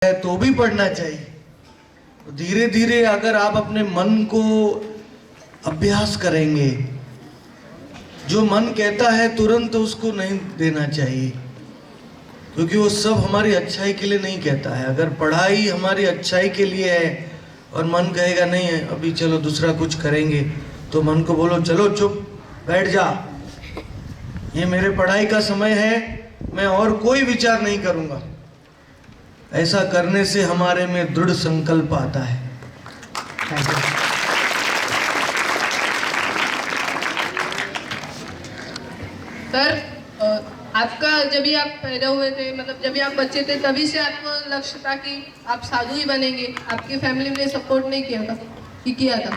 है तो भी पढ़ना चाहिए। तो धीरे धीरे अगर आप अपने मन को अभ्यास करेंगे, जो मन कहता है तुरंत उसको नहीं देना चाहिए, क्योंकि वो सब हमारी अच्छाई के लिए नहीं कहता है। अगर पढ़ाई हमारी अच्छाई के लिए है और मन कहेगा नहीं है अभी चलो दूसरा कुछ करेंगे, तो मन को बोलो चलो चुप बैठ जा, ये मेरे पढ़ाई का समय है, मैं और कोई विचार नहीं करूंगा। ऐसा करने से हमारे में दृढ़ संकल्प आता है। सर, आपका जब भी आप पैदा हुए थे, मतलब जब भी आप बच्चे थे, तभी से आपको लक्ष्य था कि आप साधु ही बनेंगे? आपकी फैमिली ने सपोर्ट नहीं किया था कि किया था?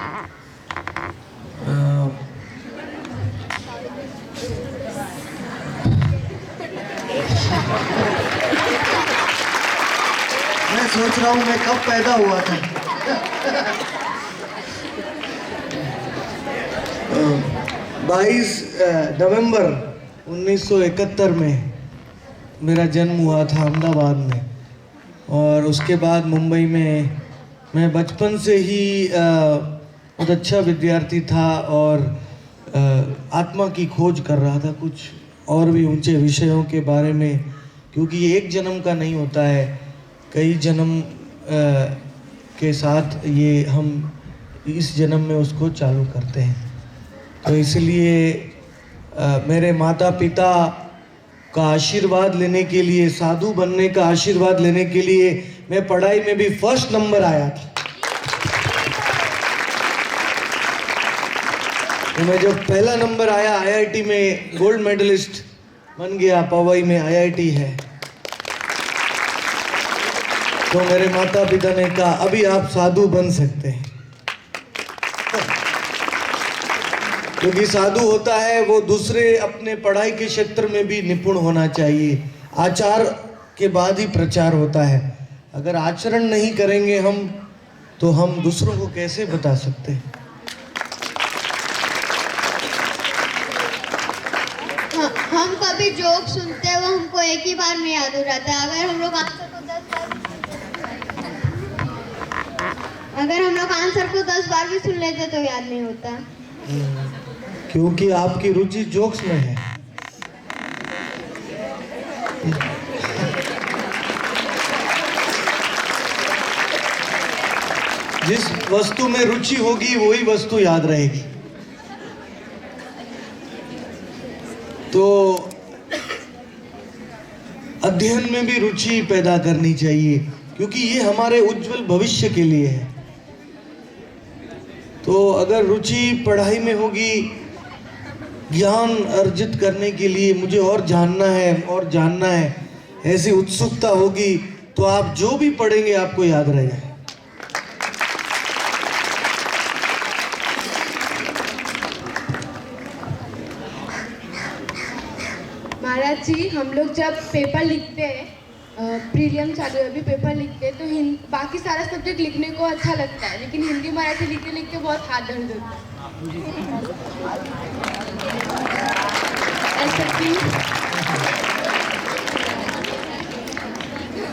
मैं सोच रहा हूँ मैं कब पैदा हुआ था। 22 नवंबर 1971 में मेरा जन्म हुआ था अहमदाबाद में, और उसके बाद मुंबई में मैं बचपन से ही बहुत अच्छा विद्यार्थी था और आत्मा की खोज कर रहा था, कुछ और भी ऊंचे विषयों के बारे में, क्योंकि ये एक जन्म का नहीं होता है, कई जन्म के साथ ये हम इस जन्म में उसको चालू करते हैं। तो इसलिए मेरे माता पिता का आशीर्वाद लेने के लिए, साधु बनने का आशीर्वाद लेने के लिए मैं पढ़ाई में भी फर्स्ट नंबर आया था। तो मैं जब पहला नंबर आया आईआईटी में, गोल्ड मेडलिस्ट बन गया, पवई में आईआईटी है, तो मेरे माता पिता ने कहा अभी आप साधु बन सकते हैं। क्योंकि साधु होता है वो दूसरे अपने पढ़ाई के क्षेत्र में भी निपुण होना चाहिए। आचार के बाद ही प्रचार होता है। अगर आचरण नहीं करेंगे हम, तो हम दूसरों को कैसे बता सकते हैं? हम कभी जोक सुनते हैं वो हमको एक ही बार में याद हो जाता है। अगर हम लोग आंसर को 10 बार भी सुन लेते तो याद नहीं होता। क्योंकि आपकी रुचि जोक्स में है। जिस वस्तु में रुचि होगी वही वस्तु याद रहेगी। तो अध्ययन में भी रुचि पैदा करनी चाहिए, क्योंकि ये हमारे उज्जवल भविष्य के लिए है। तो अगर रुचि पढ़ाई में होगी, ज्ञान अर्जित करने के लिए मुझे और जानना है, ऐसी उत्सुकता होगी, तो आप जो भी पढ़ेंगे आपको याद रहेगा। महाराज जी, हम लोग जब पेपर लिखते हैं, प्रीलियम चालू है अभी, पेपर लिखते हैं तो बाकी सारा सब्जेक्ट लिखने को अच्छा लगता है, लेकिन हिंदी मराठी लिखते लिखते बहुत हाथ दर्द होता है। ऐसा क्यों?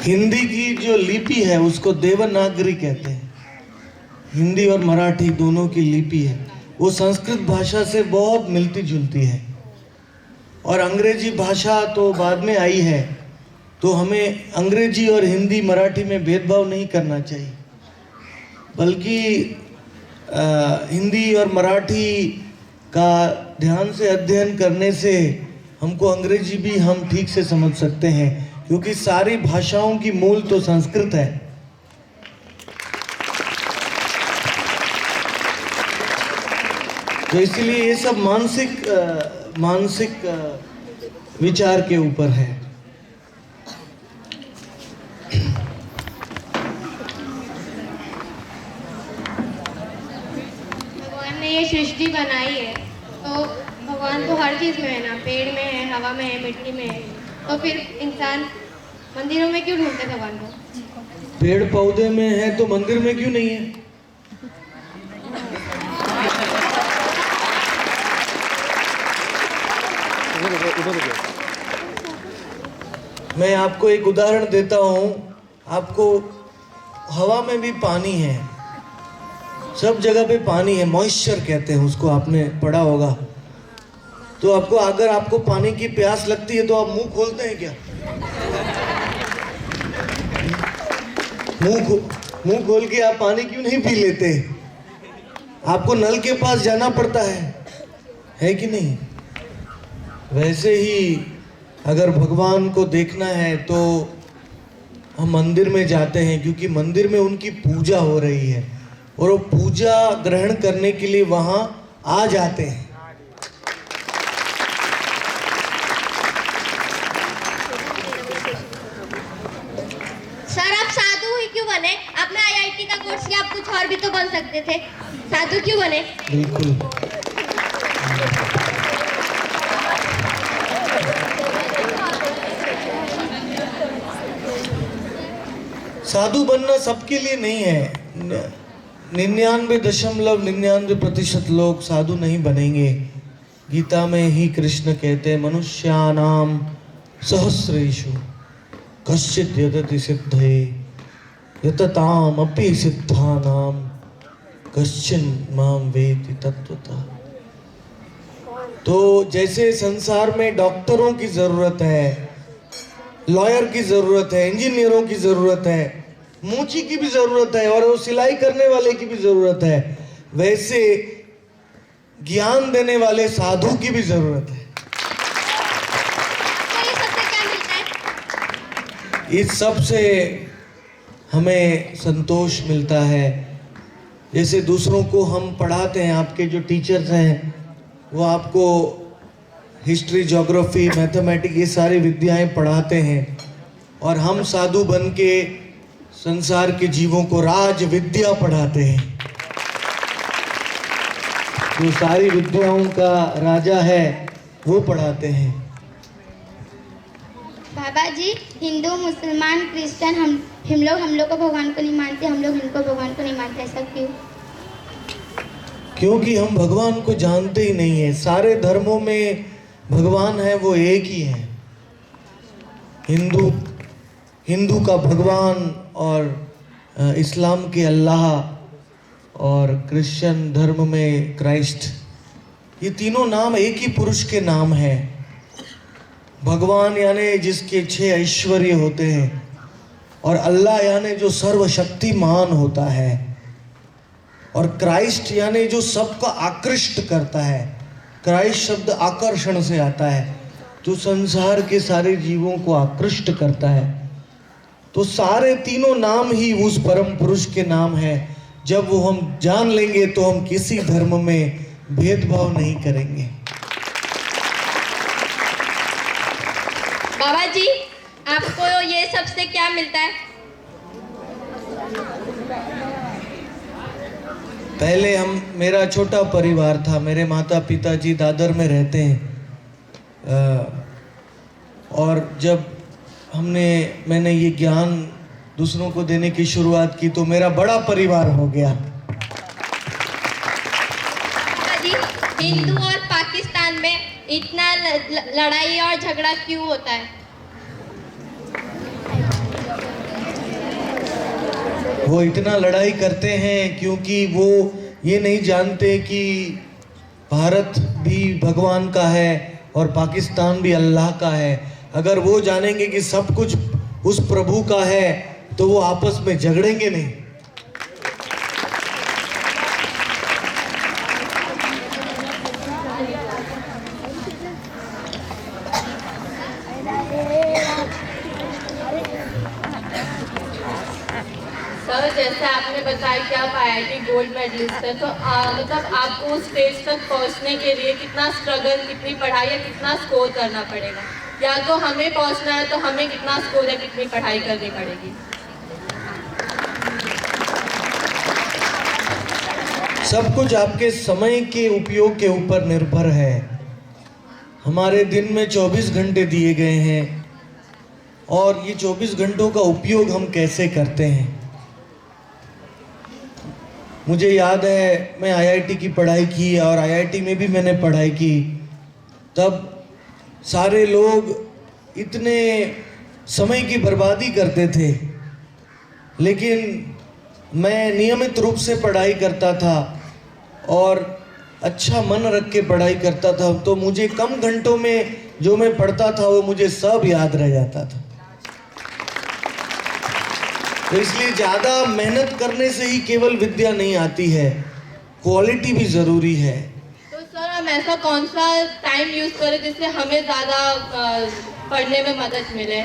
हिंदी की जो लिपि है उसको देवनागरी कहते हैं। हिंदी और मराठी दोनों की लिपि है, वो संस्कृत भाषा से बहुत मिलती जुलती है, और अंग्रेजी भाषा तो बाद में आई है। तो हमें अंग्रेजी और हिंदी मराठी में भेदभाव नहीं करना चाहिए, बल्कि हिंदी और मराठी का ध्यान से अध्ययन करने से हमको अंग्रेजी भी हम ठीक से समझ सकते हैं, क्योंकि सारी भाषाओं की मूल तो संस्कृत है। तो इसलिए ये सब मानसिक विचार के ऊपर है। भगवान ने ये सृष्टि बनाई है, तो भगवान तो हर चीज में है ना, पेड़ में है, हवा में है, मिट्टी में है, तो फिर इंसान मंदिरों में क्यों ढूंढते भगवान को? पेड़ पौधे में है तो मंदिर में क्यों नहीं है? मैं आपको एक उदाहरण देता हूँ। आपको हवा में भी पानी है, सब जगह पे पानी है, मॉइस्चर कहते हैं उसको, आपने पढ़ा होगा। तो आपको अगर आपको पानी की प्यास लगती है तो आप मुंह खोलते हैं क्या? मुंह खोल के आप पानी क्यों नहीं पी लेते? आपको नल के पास जाना पड़ता है कि नहीं? वैसे ही अगर भगवान को देखना है तो हम मंदिर में जाते हैं, क्योंकि मंदिर में उनकी पूजा हो रही है और वो पूजा ग्रहण करने के लिए वहाँ आ जाते हैं। सर आप साधु ही क्यों बने? आपने आईआईटी का कोर्स किया, आप कुछ और भी तो बन सकते थे, साधु क्यों बने? बिल्कुल। साधु बनना सबके लिए नहीं है। 99.99% लोग साधु नहीं बनेंगे। गीता में ही कृष्ण कहते हैं, मनुष्यानाम सहस्रेषु कश्चित् यतति सिद्धये यतताम अपि सिद्धानाम कश्चिन् माम वेति तत्वतः। तो जैसे संसार में डॉक्टरों की जरूरत है, लॉयर की जरूरत है, इंजीनियरों की जरूरत है, मूची की भी जरूरत है और वो सिलाई करने वाले की भी जरूरत है, वैसे ज्ञान देने वाले साधु की भी जरूरत है। ये सबसे क्या मिलता है? इस सब से हमें संतोष मिलता है। जैसे दूसरों को हम पढ़ाते हैं, आपके जो टीचर्स हैं वो आपको हिस्ट्री, ज्योग्राफी, मैथमेटिक्स ये सारी विद्याएं पढ़ाते हैं, और हम साधु बन के संसार के जीवों को राज विद्या पढ़ाते हैं। जो सारी विद्याओं का राजा है वो पढ़ाते हैं। बाबा जी, हिंदू, मुसलमान, क्रिश्चियन, हम लोग को भगवान को नहीं मानते, हम लोग इनको भगवान को नहीं मानते, ऐसा क्यों? क्योंकि हम भगवान को जानते ही नहीं है। सारे धर्मों में भगवान है वो एक ही है। हिंदू का भगवान, और इस्लाम के अल्लाह, और क्रिश्चियन धर्म में क्राइस्ट, ये तीनों नाम एक ही पुरुष के नाम है। भगवान यानी जिसके 6 ऐश्वर्य होते हैं, और अल्लाह यानी जो सर्वशक्तिमान होता है, और क्राइस्ट यानी जो सबका आकृष्ट करता है। क्राइस्ट शब्द आकर्षण से आता है, जो संसार के सारे जीवों को आकृष्ट करता है। तो सारे तीनों नाम ही उस परम पुरुष के नाम है। जब वो हम जान लेंगे तो हम किसी धर्म में भेदभाव नहीं करेंगे। बाबा जी, आपको ये सबसे क्या मिलता है? पहले मेरा छोटा परिवार था। मेरे माता पिताजी दादर में रहते हैं, और जब मैंने ये ज्ञान दूसरों को देने की शुरुआत की तो मेरा बड़ा परिवार हो गया। जी, हिंदू और पाकिस्तान में इतना लड़ाई और झगड़ा क्यों होता है? वो इतना लड़ाई करते हैं क्योंकि वो ये नहीं जानते कि भारत भी भगवान का है और पाकिस्तान भी अल्लाह का है। अगर वो जानेंगे कि सब कुछ उस प्रभु का है तो वो आपस में झगड़ेंगे नहीं। सर, जैसे आपने बताया कि आप आईआईटी गोल्ड मेडलिस्ट हैं, तो मतलब आपको उस स्टेज तक पहुंचने के लिए कितना स्ट्रगल, कितनी पढ़ाई या कितना स्कोर करना पड़ेगा? या तो हमें पहुंचना है तो हमें कितना स्कोर या कितनी पढ़ाई करनी पड़ेगी? सब कुछ आपके समय के उपयोग के ऊपर निर्भर है। हमारे दिन में 24 घंटे दिए गए हैं, और ये 24 घंटों का उपयोग हम कैसे करते हैं। मुझे याद है, मैं आईआईटी की पढ़ाई की और आईआईटी में भी मैंने पढ़ाई की। तब सारे लोग इतने समय की बर्बादी करते थे लेकिन मैं नियमित रूप से पढ़ाई करता था और अच्छा मन रख के पढ़ाई करता था, तो मुझे कम घंटों में जो मैं पढ़ता था वो मुझे सब याद रह जाता था। तो इसलिए ज़्यादा मेहनत करने से ही केवल विद्या नहीं आती है, क्वालिटी भी ज़रूरी है। तो सर हम ऐसा कौन सा टाइम यूज़ करें जिससे हमें ज़्यादा पढ़ने में मदद मिले?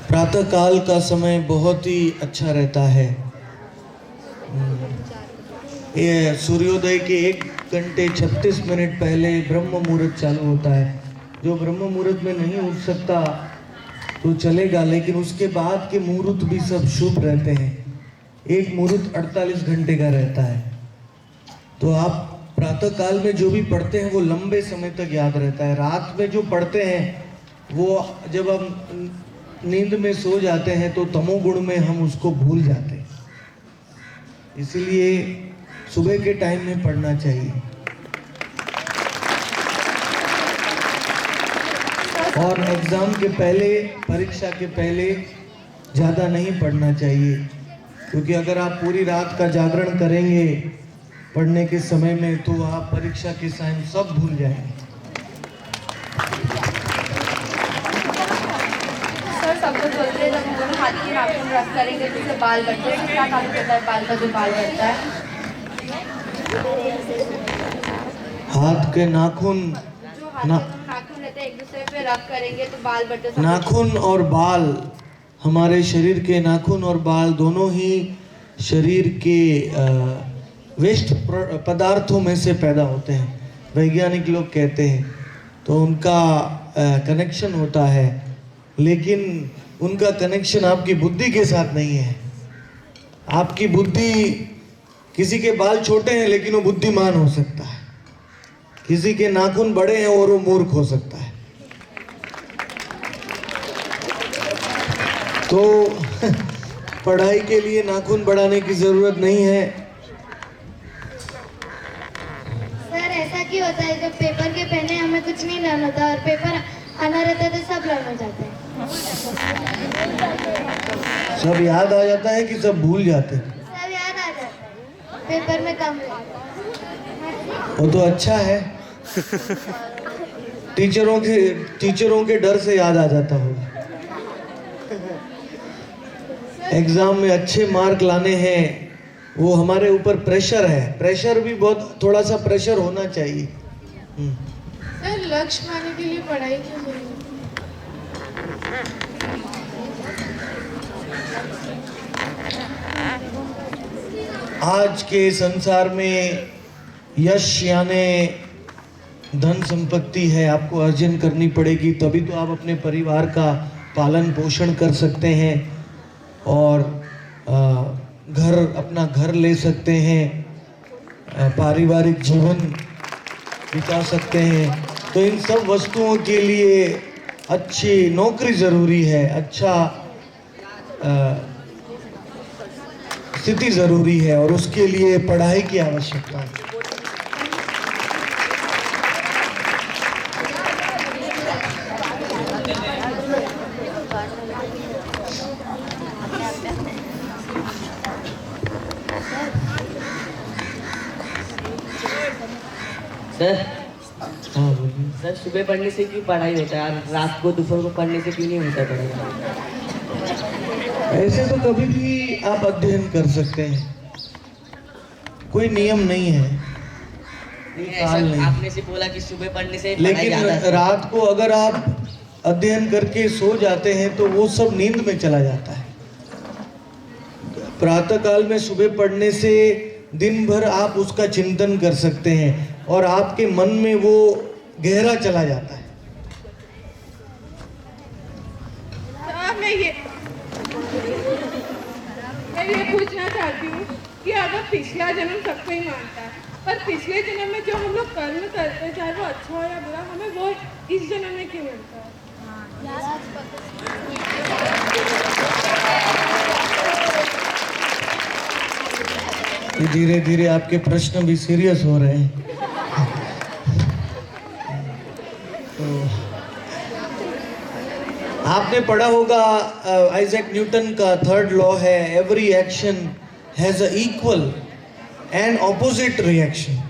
प्रातः काल का समय बहुत ही अच्छा रहता है। ये सूर्योदय के 1 घंटे 36 मिनट पहले ब्रह्म मुहूर्त चालू होता है। जो ब्रह्म मुहूर्त में नहीं उठ सकता तो चलेगा, लेकिन उसके बाद के मुहूर्त भी सब शुभ रहते हैं। एक मुहूर्त 48 घंटे का रहता है। तो आप प्रातः काल में जो भी पढ़ते हैं वो लंबे समय तक याद रहता है। रात में जो पढ़ते हैं वो जब हम नींद में सो जाते हैं तो तमोगुण में हम उसको भूल जाते हैं। इसीलिए सुबह के टाइम में पढ़ना चाहिए। और एग्ज़ाम के पहले, परीक्षा के पहले ज़्यादा नहीं पढ़ना चाहिए, क्योंकि अगर आप पूरी रात का जागरण करेंगे पढ़ने के समय में तो आप परीक्षा के टाइम सब भूल जाएंगे। सर सब कुछ बोलते हैं जब हम दोनों हाथ की नाखून रब करेंगे तो उससे बाल बढ़ते हैं। क्या काम करता है बाल का जो बाल बढ़ता है? हाथ के नाखून नाखून रहते हैं, एक दूसरे पे रब करेंगे तो बाल बढ़ते हैं। नाखून और बाल, हमारे शरीर के नाखून और बाल दोनों ही शरीर के वेस्ट पदार्थों में से पैदा होते हैं, वैज्ञानिक लोग कहते हैं। तो उनका कनेक्शन होता है, लेकिन उनका कनेक्शन आपकी बुद्धि के साथ नहीं है। आपकी बुद्धि, किसी के बाल छोटे हैं लेकिन वो बुद्धिमान हो सकता है, किसी के नाखून बड़े हैं और वो मूर्ख हो सकता है। तो पढ़ाई के लिए नाखून बढ़ाने की जरूरत नहीं है। सर ऐसा क्यों होता है जब पेपर के पहले हमें कुछ नहीं लर्न होता और पेपर आना रहता है तो सब लर्न हो जाते हैं? सब याद आ जाता है कि सब भूल जाते हैं? सब याद आ जाता है, पेपर में कम रहता है। वो तो अच्छा है। टीचरों के डर से याद आ जाता होगा। एग्जाम में अच्छे मार्क लाने हैं, वो हमारे ऊपर प्रेशर है। प्रेशर भी बहुत, थोड़ा सा प्रेशर होना चाहिए। सर लक्ष्य पाने के लिए पढ़ाई क्यों जरूरी है? आज के संसार में यश यानी धन संपत्ति है, आपको अर्जन करनी पड़ेगी, तभी तो आप अपने परिवार का पालन पोषण कर सकते हैं और अपना घर ले सकते हैं, पारिवारिक जीवन बिता सकते हैं। तो इन सब वस्तुओं के लिए अच्छी नौकरी ज़रूरी है, अच्छा स्थिति ज़रूरी है, और उसके लिए पढ़ाई की आवश्यकता है। सर हाँ बोलिए। सर सुबह पढ़ने से क्यों पढ़ाई होता है और रात को दोपहर को पढ़ने से क्यों नहीं होता पढ़ाई? ऐसे तो कभी भी आप अध्ययन कर सकते हैं, कोई नियम नहीं है, साल नहीं। आपने से बोला कि सुबह पढ़ने से पढ़ाई लेकिन ज़्यादा है। रात को अगर आप अध्ययन करके सो जाते हैं तो वो सब नींद में चला जाता है। प्रातः काल में सुबह पढ़ने से दिन भर आप उसका चिंतन कर सकते हैं और आपके मन में वो गहरा चला जाता है। मैं ये पूछना चाहती हूँ कि अगर पिछला जन्म सबको ही मानता है, पर पिछले जन्म में जो हम लोग कर्म करते हैं, चाहे वो अच्छा हो या बुरा, हमें वो इस जन्म में क्यों मिलता है? धीरे धीरे आपके प्रश्न भी सीरियस हो रहे हैं। तो आपने पढ़ा होगा आइजैक न्यूटन का थर्ड लॉ है, every action has a equal and opposite reaction.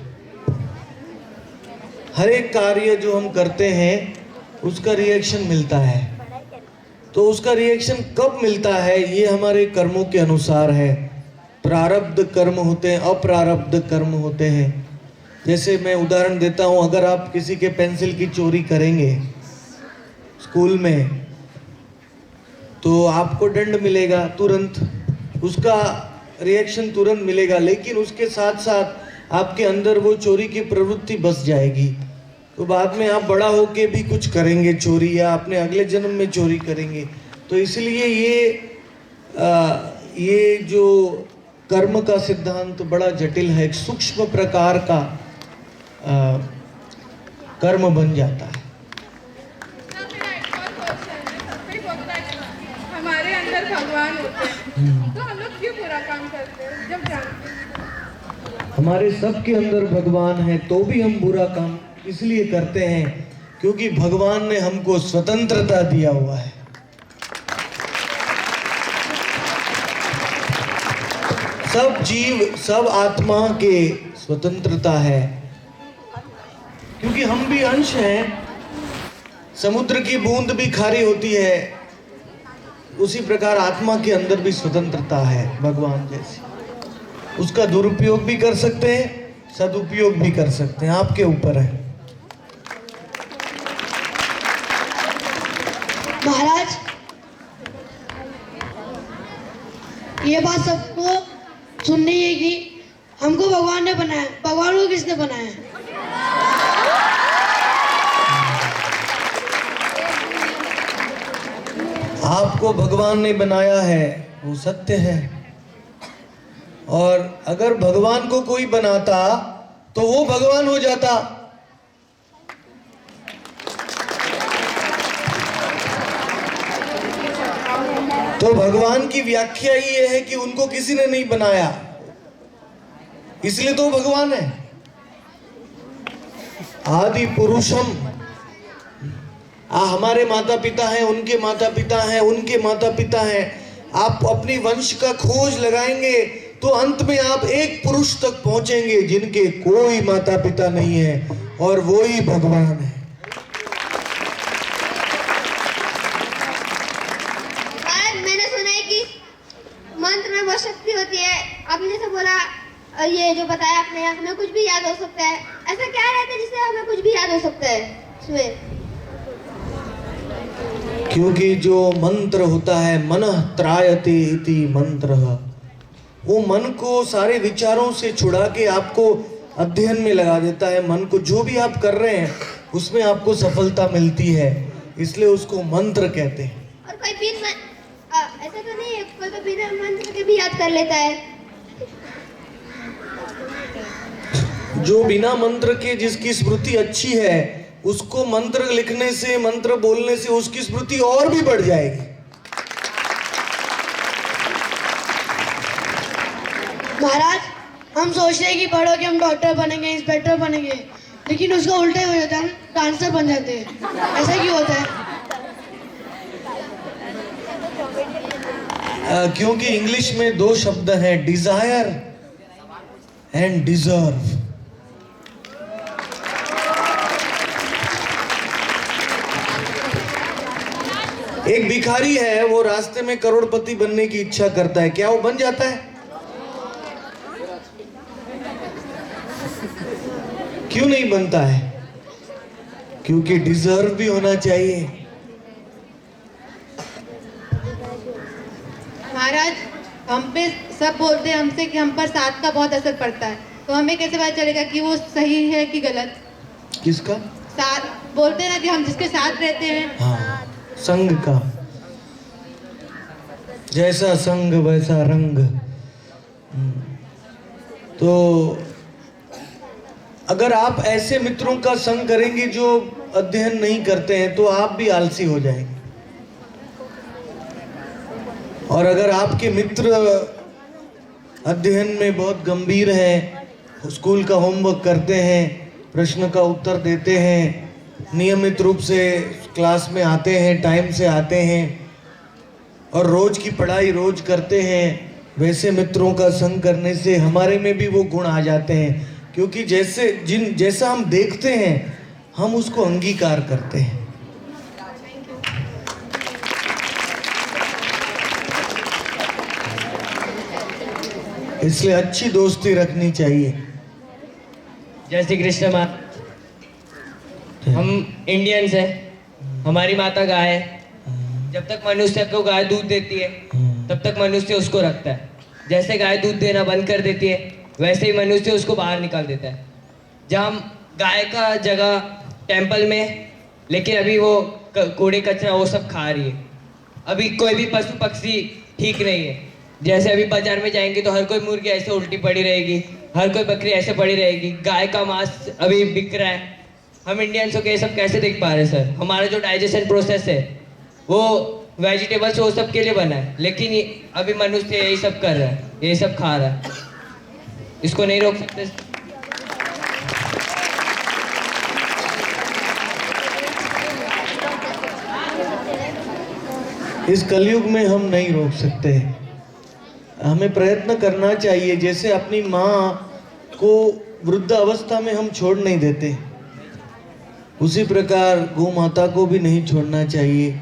हर एक कार्य जो हम करते हैं उसका रिएक्शन मिलता है। तो उसका रिएक्शन कब मिलता है, ये हमारे कर्मों के अनुसार है। प्रारब्ध कर्म होते हैं, अप्रारब्ध कर्म होते हैं। जैसे मैं उदाहरण देता हूँ, अगर आप किसी के पेंसिल की चोरी करेंगे स्कूल में तो आपको दंड मिलेगा तुरंत, उसका रिएक्शन तुरंत मिलेगा, लेकिन उसके साथ साथ आपके अंदर वो चोरी की प्रवृत्ति बस जाएगी। तो बाद में आप बड़ा होके भी कुछ करेंगे चोरी, या अपने अगले जन्म में चोरी करेंगे। तो इसलिए ये जो कर्म का सिद्धांत बड़ा जटिल है, एक सूक्ष्म प्रकार का कर्म बन जाता है। हमारे अंदर भगवान होते हैं, तो हम लोग क्यों बुरा काम करते हैं जब जानते हैं? हमारे सबके अंदर भगवान है तो भी हम बुरा काम इसलिए करते हैं क्योंकि भगवान ने हमको स्वतंत्रता दिया हुआ है। सब जीव, सब आत्मा के स्वतंत्रता है, क्योंकि हम भी अंश हैं। समुद्र की बूंद भी खारी होती है, उसी प्रकार आत्मा के अंदर भी स्वतंत्रता है भगवान जैसी। उसका दुरुपयोग भी कर सकते हैं, सदुपयोग भी कर सकते हैं, आपके ऊपर है। महाराज, ये बात सबको सुननी है कि हमको भगवान ने बनाया, भगवान को किसने बनाया? आपको भगवान ने बनाया है, वो सत्य है। और अगर भगवान को कोई बनाता तो वो भगवान हो जाता। तो भगवान की व्याख्या ये है कि उनको किसी ने नहीं बनाया, इसलिए तो भगवान है। आदि पुरुषम, हमारे माता पिता हैं, उनके माता पिता हैं, उनके माता पिता हैं। आप अपनी वंश का खोज लगाएंगे तो अंत में आप एक पुरुष तक पहुंचेंगे जिनके कोई माता पिता नहीं है, और वो ही भगवान है। मैंने सुना है कि मंत्र में बहुत शक्ति होती है। आपने जैसे बोला, ये जो बताया आपने, हमें कुछ भी याद हो सकता है। ऐसा क्या रहता है जिससे हमें कुछ भी याद हो सकता है इसमें? क्योंकि जो मंत्र होता है, मनः त्रायते इति मंत्र, वो मन को सारे विचारों से छुड़ा के आपको अध्ययन में लगा देता है। मन को जो भी आप कर रहे हैं उसमें आपको सफलता मिलती है, इसलिए उसको मंत्र कहते हैं। और कोई बिना ऐसा तो नहीं है, कोई तो बिना मंत्र के भी याद कर लेता है? जो बिना मंत्र के जिसकी स्मृति अच्छी है, उसको मंत्र लिखने से, मंत्र बोलने से उसकी स्मृति और भी बढ़ जाएगी। महाराज, हम सोचते हैं कि पढ़ो कि हम डॉक्टर बनेंगे, इंस्पेक्टर बनेंगे, लेकिन उसका उल्टा हो जाता है, हम डांसर बन जाते हैं। ऐसा क्यों होता है? क्योंकि इंग्लिश में दो शब्द हैं, डिजायर एंड डिजर्व। एक भिखारी है, वो रास्ते में करोड़पति बनने की इच्छा करता है, क्या वो बन जाता है? क्यों नहीं बनता है? क्योंकि डिजर्व भी होना चाहिए। महाराज, हम पे सब बोलते हैं हमसे कि हम पर साथ का बहुत असर पड़ता है, तो हमें कैसे पता चलेगा कि वो सही है कि गलत? किसका? साथ बोलते हैं ना कि हम जिसके साथ रहते हैं। हाँ, संग का। जैसा संग वैसा रंग। तो अगर आप ऐसे मित्रों का संग करेंगे जो अध्ययन नहीं करते हैं तो आप भी आलसी हो जाएंगे। और अगर आपके मित्र अध्ययन में बहुत गंभीर हैं, स्कूल का होमवर्क करते हैं, प्रश्न का उत्तर देते हैं, नियमित रूप से क्लास में आते हैं, टाइम से आते हैं और रोज की पढ़ाई रोज करते हैं, वैसे मित्रों का संग करने से हमारे में भी वो गुण आ जाते हैं, क्योंकि जैसा हम देखते हैं हम उसको अंगीकार करते हैं। इसलिए अच्छी दोस्ती रखनी चाहिए। जय श्री कृष्ण माँ। हम इंडियंस हैं, हमारी माता गाय है। जब तक मनुष्य को गाय दूध देती है तब तक मनुष्य उसको रखता है। जैसे गाय दूध देना बंद कर देती है वैसे ही मनुष्य उसको बाहर निकाल देता है। जहाँ गाय का जगह टेंपल में, लेकिन अभी वो कूड़े कचरा वो सब खा रही है। अभी कोई भी पशु पक्षी ठीक नहीं है। जैसे अभी बाजार में जाएंगे तो हर कोई मुर्गी ऐसे उल्टी पड़ी रहेगी, हर कोई बकरी ऐसे पड़ी रहेगी। गाय का मांस अभी बिक रहा है। हम इंडियंस को ये सब कैसे देख पा रहे हैं सर? हमारा जो डाइजेशन प्रोसेस है वो वेजिटेबल्स वो सब के लिए बना है, लेकिन अभी मनुष्य यही सब कर रहा है, यही सब खा रहा है। इसको नहीं रोक सकते। इस कलयुग में हम नहीं रोक सकते। हमें प्रयत्न करना चाहिए। जैसे अपनी माँ को वृद्ध अवस्था में हम छोड़ नहीं देते, उसी प्रकार गौ माता को भी नहीं छोड़ना चाहिए।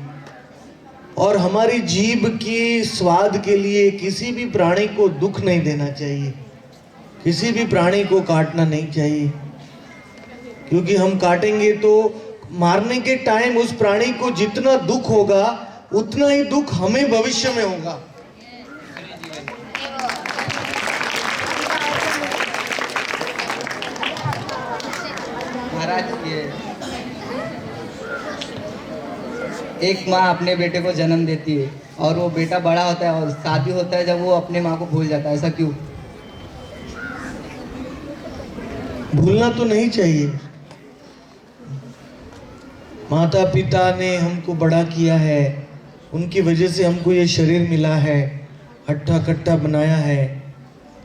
और हमारी जीभ की स्वाद के लिए किसी भी प्राणी को दुख नहीं देना चाहिए, किसी भी प्राणी को काटना नहीं चाहिए, क्योंकि हम काटेंगे तो मारने के टाइम उस प्राणी को जितना दुख होगा उतना ही दुख हमें भविष्य में होगा। महाराज, ये एक माँ अपने बेटे को जन्म देती है और वो बेटा बड़ा होता है और शादी होता है जब वो अपने माँ को भूल जाता है, ऐसा क्यों? भूलना तो नहीं चाहिए। माता पिता ने हमको बड़ा किया है, उनकी वजह से हमको ये शरीर मिला है, हट्टा कट्टा बनाया है।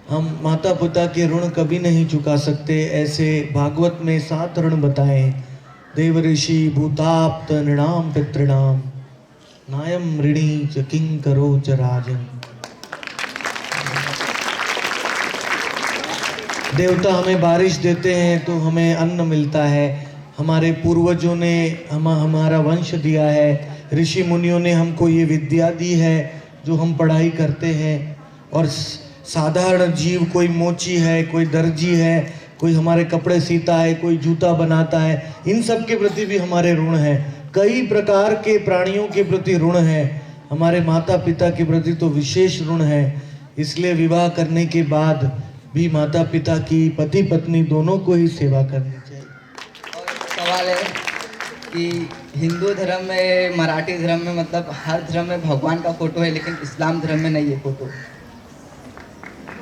हम माता पिता के ऋण कभी नहीं चुका सकते। ऐसे भागवत में 7 ऋण बताए, देव ऋषि भूताप्त नृणाम पितृणाम नायम ऋणी च किंकरो च राजन। देवता हमें बारिश देते हैं तो हमें अन्न मिलता है। हमारे पूर्वजों ने हमारा वंश दिया है। ऋषि मुनियों ने हमको ये विद्या दी है जो हम पढ़ाई करते हैं। और साधारण जीव, कोई मोची है, कोई दर्जी है, कोई हमारे कपड़े सीता है, कोई जूता बनाता है, इन सब के प्रति भी हमारे ऋण हैं। कई प्रकार के प्राणियों के प्रति ऋण है। हमारे माता पिता के प्रति तो विशेष ऋण है। इसलिए विवाह करने के बाद भी माता पिता की, पति पत्नी दोनों को ही सेवा करनी चाहिए। और सवाल है कि हिंदू धर्म में, मराठी धर्म में, मतलब हर धर्म में भगवान का फोटो है, लेकिन इस्लाम धर्म में नहीं है फोटो।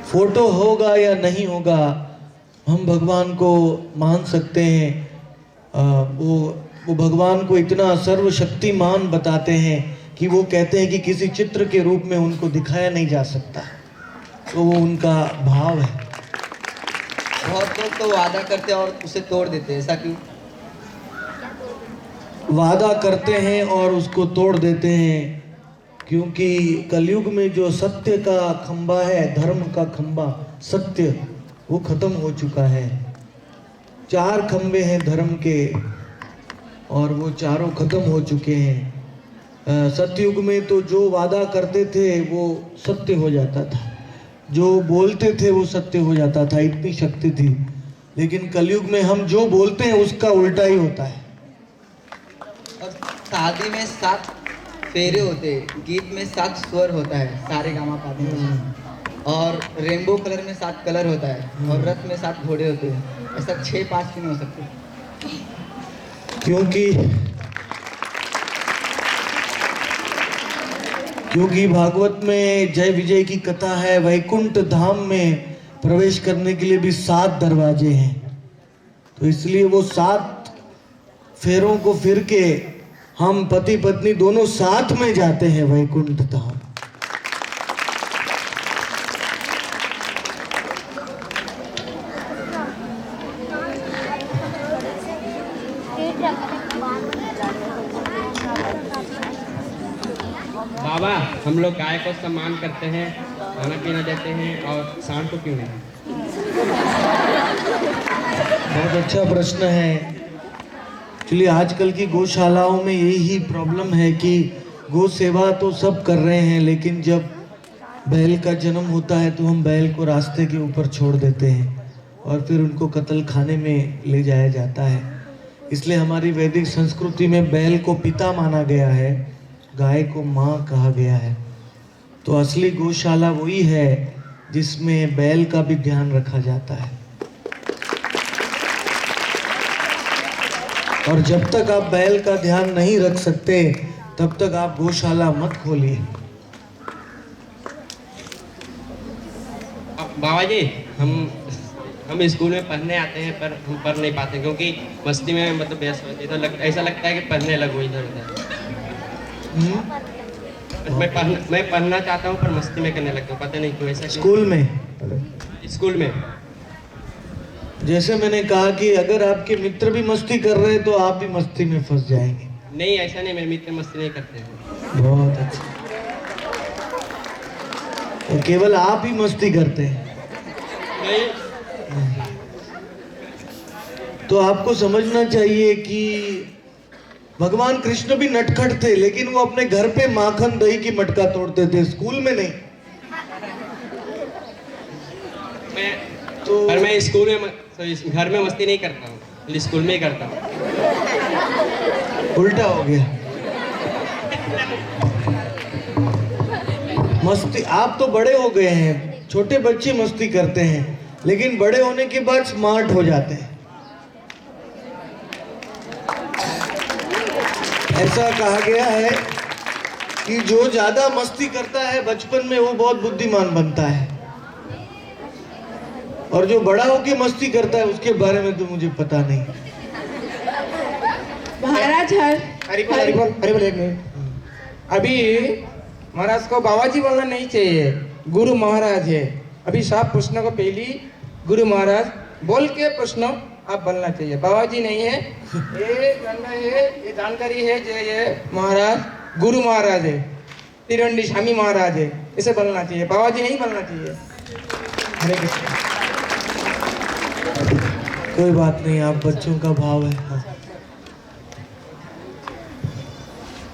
फोटो होगा या नहीं होगा, हम भगवान को मान सकते हैं। वो भगवान को इतना सर्वशक्तिमान बताते हैं कि वो कहते हैं कि किसी चित्र के रूप में उनको दिखाया नहीं जा सकता। तो वो उनका भाव है। बहुत लोग तो वादा करते हैं और उसे तोड़ देते हैं, ऐसा क्यों? वादा करते हैं और उसको तोड़ देते हैं क्योंकि कलयुग में जो सत्य का खंबा है, धर्म का खंबा सत्य, वो खत्म हो चुका है। 4 खंबे हैं धर्म के और वो चारों खत्म हो चुके हैं। सतयुग में तो जो वादा करते थे वो सत्य हो जाता था, जो बोलते थे वो सत्य हो जाता था, इतनी शक्ति थी। लेकिन कलयुग में हम जो बोलते हैं उसका उल्टा ही होता है। और शादी में 7 फेरे होते हैं, गीत में 7 स्वर होता है, सारे गामा पाते हैं। और रेनबो कलर में 7 कलर होता है और रथ में 7 घोड़े होते हैं। ऐसा 6-5 क्यों नहीं हो सकते? क्योंकि भागवत में जय विजय की कथा है। वैकुंठ धाम में प्रवेश करने के लिए भी 7 दरवाजे हैं, तो इसलिए वो 7 फेरों को फिर के हम पति पत्नी दोनों साथ में जाते हैं वैकुंठ धाम। हम लोग गाय को सम्मान करते हैं, खाना पीना देते हैं, और सांड को क्यों नहीं? बहुत अच्छा प्रश्न है। एक्चुअली आजकल की गौशालाओं में यही प्रॉब्लम है कि गौ सेवा तो सब कर रहे हैं, लेकिन जब बैल का जन्म होता है तो हम बैल को रास्ते के ऊपर छोड़ देते हैं और फिर उनको कत्ल खाने में ले जाया जाता है। इसलिए हमारी वैदिक संस्कृति में बैल को पिता माना गया है, गाय को माँ कहा गया है। तो असली गौशाला वही है जिसमें बैल का भी ध्यान रखा जाता है। और जब तक आप बैल का ध्यान नहीं रख सकते तब तक आप गौशाला मत खोलिए। बाबा जी, हम स्कूल में पढ़ने आते हैं पर हम पढ़ नहीं पाते क्योंकि मस्ती में मतलब व्यस्त होती है, तो ऐसा लगता है कि पढ़ने लगो इधर उधर। मैं पढ़ना चाहता हूँ पर मस्ती में करने लगता हूँ, पता नहीं क्यों ऐसा। स्कूल में जैसे मैंने कहा कि अगर आपके मित्र भी मस्ती कर रहे हैं तो आप भी मस्ती में फंस जाएंगे। नहीं, ऐसा नहीं, मेरे मित्र मस्ती नहीं करते हैं। बहुत अच्छा। तो केवल आप ही मस्ती करते हैं? नहीं। तो आपको समझना चाहिए कि भगवान कृष्ण भी नटखट थे, लेकिन वो अपने घर पे माखन दही की मटका तोड़ते थे, स्कूल में नहीं। पर मैं स्कूल में घर में मस्ती नहीं करता हूँ, स्कूल में ही करता हूँ। उल्टा हो गया। मस्ती, आप तो बड़े हो गए हैं, छोटे बच्चे मस्ती करते हैं, लेकिन बड़े होने के बाद स्मार्ट हो जाते हैं। ऐसा कहा गया है कि जो ज्यादा मस्ती करता है बचपन में वो बहुत बुद्धिमान बनता है, और जो बड़ा होके मस्ती करता है उसके बारे में तो मुझे पता नहीं। महाराज हरि बोल एक मिनट। अभी महाराज को बाबा जी बोलना नहीं चाहिए, गुरु महाराज है। अभी सब प्रश्नों को पहली गुरु महाराज बोल के प्रश्न आप बोलना चाहिए, बाबा जी नहीं है। ये जानना है, ये जानकारी है जो ये महाराज गुरु महाराज है, तिरंडी स्वामी महाराज है, इसे बोलना चाहिए, बाबा जी नहीं बोलना चाहिए। हरे कृष्ण। कोई बात नहीं, आप बच्चों का भाव है।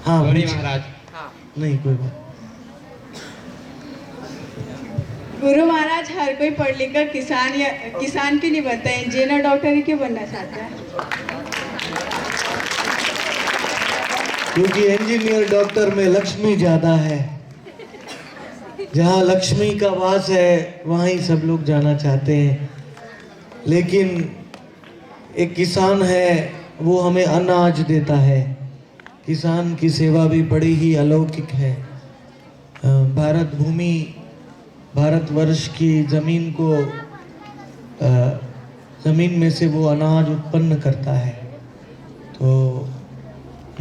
हाँ महाराज। नहीं कोई बात। गुरु महाराज, हर कोई पढ़ लिख कर किसान क्यों नहीं बनता है, इंजीनियर डॉक्टर ही क्यों बनना चाहता है? क्योंकि इंजीनियर डॉक्टर में लक्ष्मी ज्यादा है। जहाँ लक्ष्मी का वास है वहाँ ही सब लोग जाना चाहते हैं। लेकिन एक किसान है, वो हमें अनाज देता है। किसान की सेवा भी बड़ी ही अलौकिक है। भारत भूमि, भारतवर्ष की ज़मीन को, ज़मीन में से वो अनाज उत्पन्न करता है। तो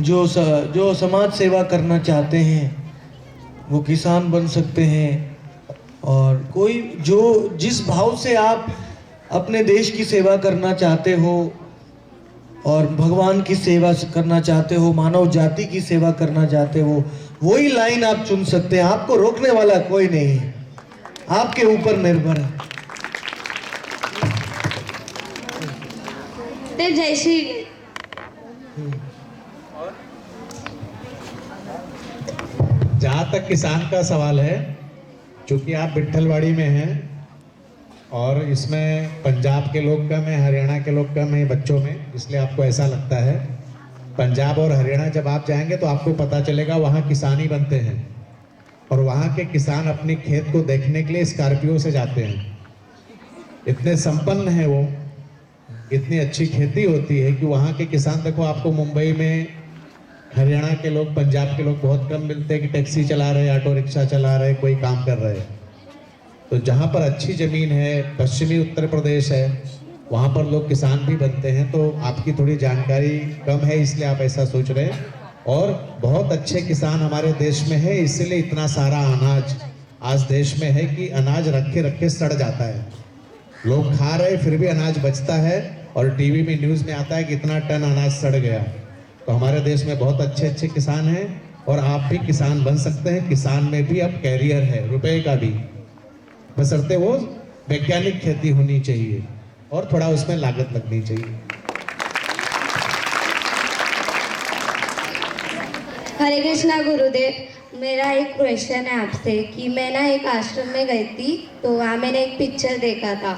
जो समाज सेवा करना चाहते हैं वो किसान बन सकते हैं। और कोई जिस भाव से आप अपने देश की सेवा करना चाहते हो और भगवान की सेवा करना चाहते हो, मानव जाति की सेवा करना चाहते हो, वही लाइन आप चुन सकते हैं। आपको रोकने वाला कोई नहीं है, आपके ऊपर निर्भर है। जय श्री। जहाँ तक किसान का सवाल है, चूंकि आप विट्ठलवाड़ी में हैं और इसमें पंजाब के लोग कम हैं, हरियाणा के लोग कम हैं बच्चों में, इसलिए आपको ऐसा लगता है। पंजाब और हरियाणा जब आप जाएंगे तो आपको पता चलेगा वहाँ किसान ही बनते हैं, और वहाँ के किसान अपने खेत को देखने के लिए स्कॉर्पियो से जाते हैं। इतने संपन्न हैं वो, इतनी अच्छी खेती होती है कि वहाँ के किसान, देखो आपको मुंबई में हरियाणा के लोग, पंजाब के लोग बहुत कम मिलते हैं कि टैक्सी चला रहे, ऑटो रिक्शा चला रहे, कोई काम कर रहे हैं। तो जहाँ पर अच्छी ज़मीन है, पश्चिमी उत्तर प्रदेश है, वहाँ पर लोग किसान भी बनते हैं। तो आपकी थोड़ी जानकारी कम है, इसलिए आप ऐसा सोच रहे हैं। और बहुत अच्छे किसान हमारे देश में है, इसलिए इतना सारा अनाज आज देश में है कि अनाज रखे रखे सड़ जाता है। लोग खा रहे फिर भी अनाज बचता है, और टीवी में न्यूज़ में आता है कि इतना टन अनाज सड़ गया। तो हमारे देश में बहुत अच्छे अच्छे किसान हैं, और आप भी किसान बन सकते हैं। किसान में भी अब कैरियर है, रुपए का भी, बशर्ते वो वैज्ञानिक खेती होनी चाहिए और थोड़ा उसमें लागत लगनी चाहिए। हरे कृष्णा गुरुदेव, मेरा एक क्वेश्चन है आपसे कि मैं ना एक आश्रम में गई थी, तो वहाँ मैंने एक पिक्चर देखा था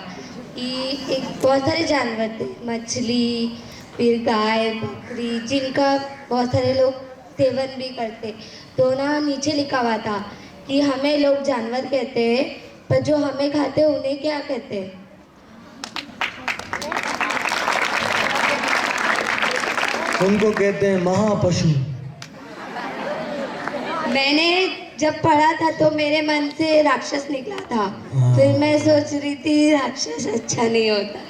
कि एक बहुत सारे जानवर थे, मछली, फिर गाय, बकरी, जिनका बहुत सारे लोग सेवन भी करते। तो ना नीचे लिखा हुआ था कि हमें लोग जानवर कहते हैं, पर जो हमें खाते हैं उन्हें क्या कहते हैं? उनको कहते हैं महापशु। मैंने जब पढ़ा था तो मेरे मन से राक्षस निकला था। फिर मैं सोच रही थी राक्षस अच्छा नहीं होता।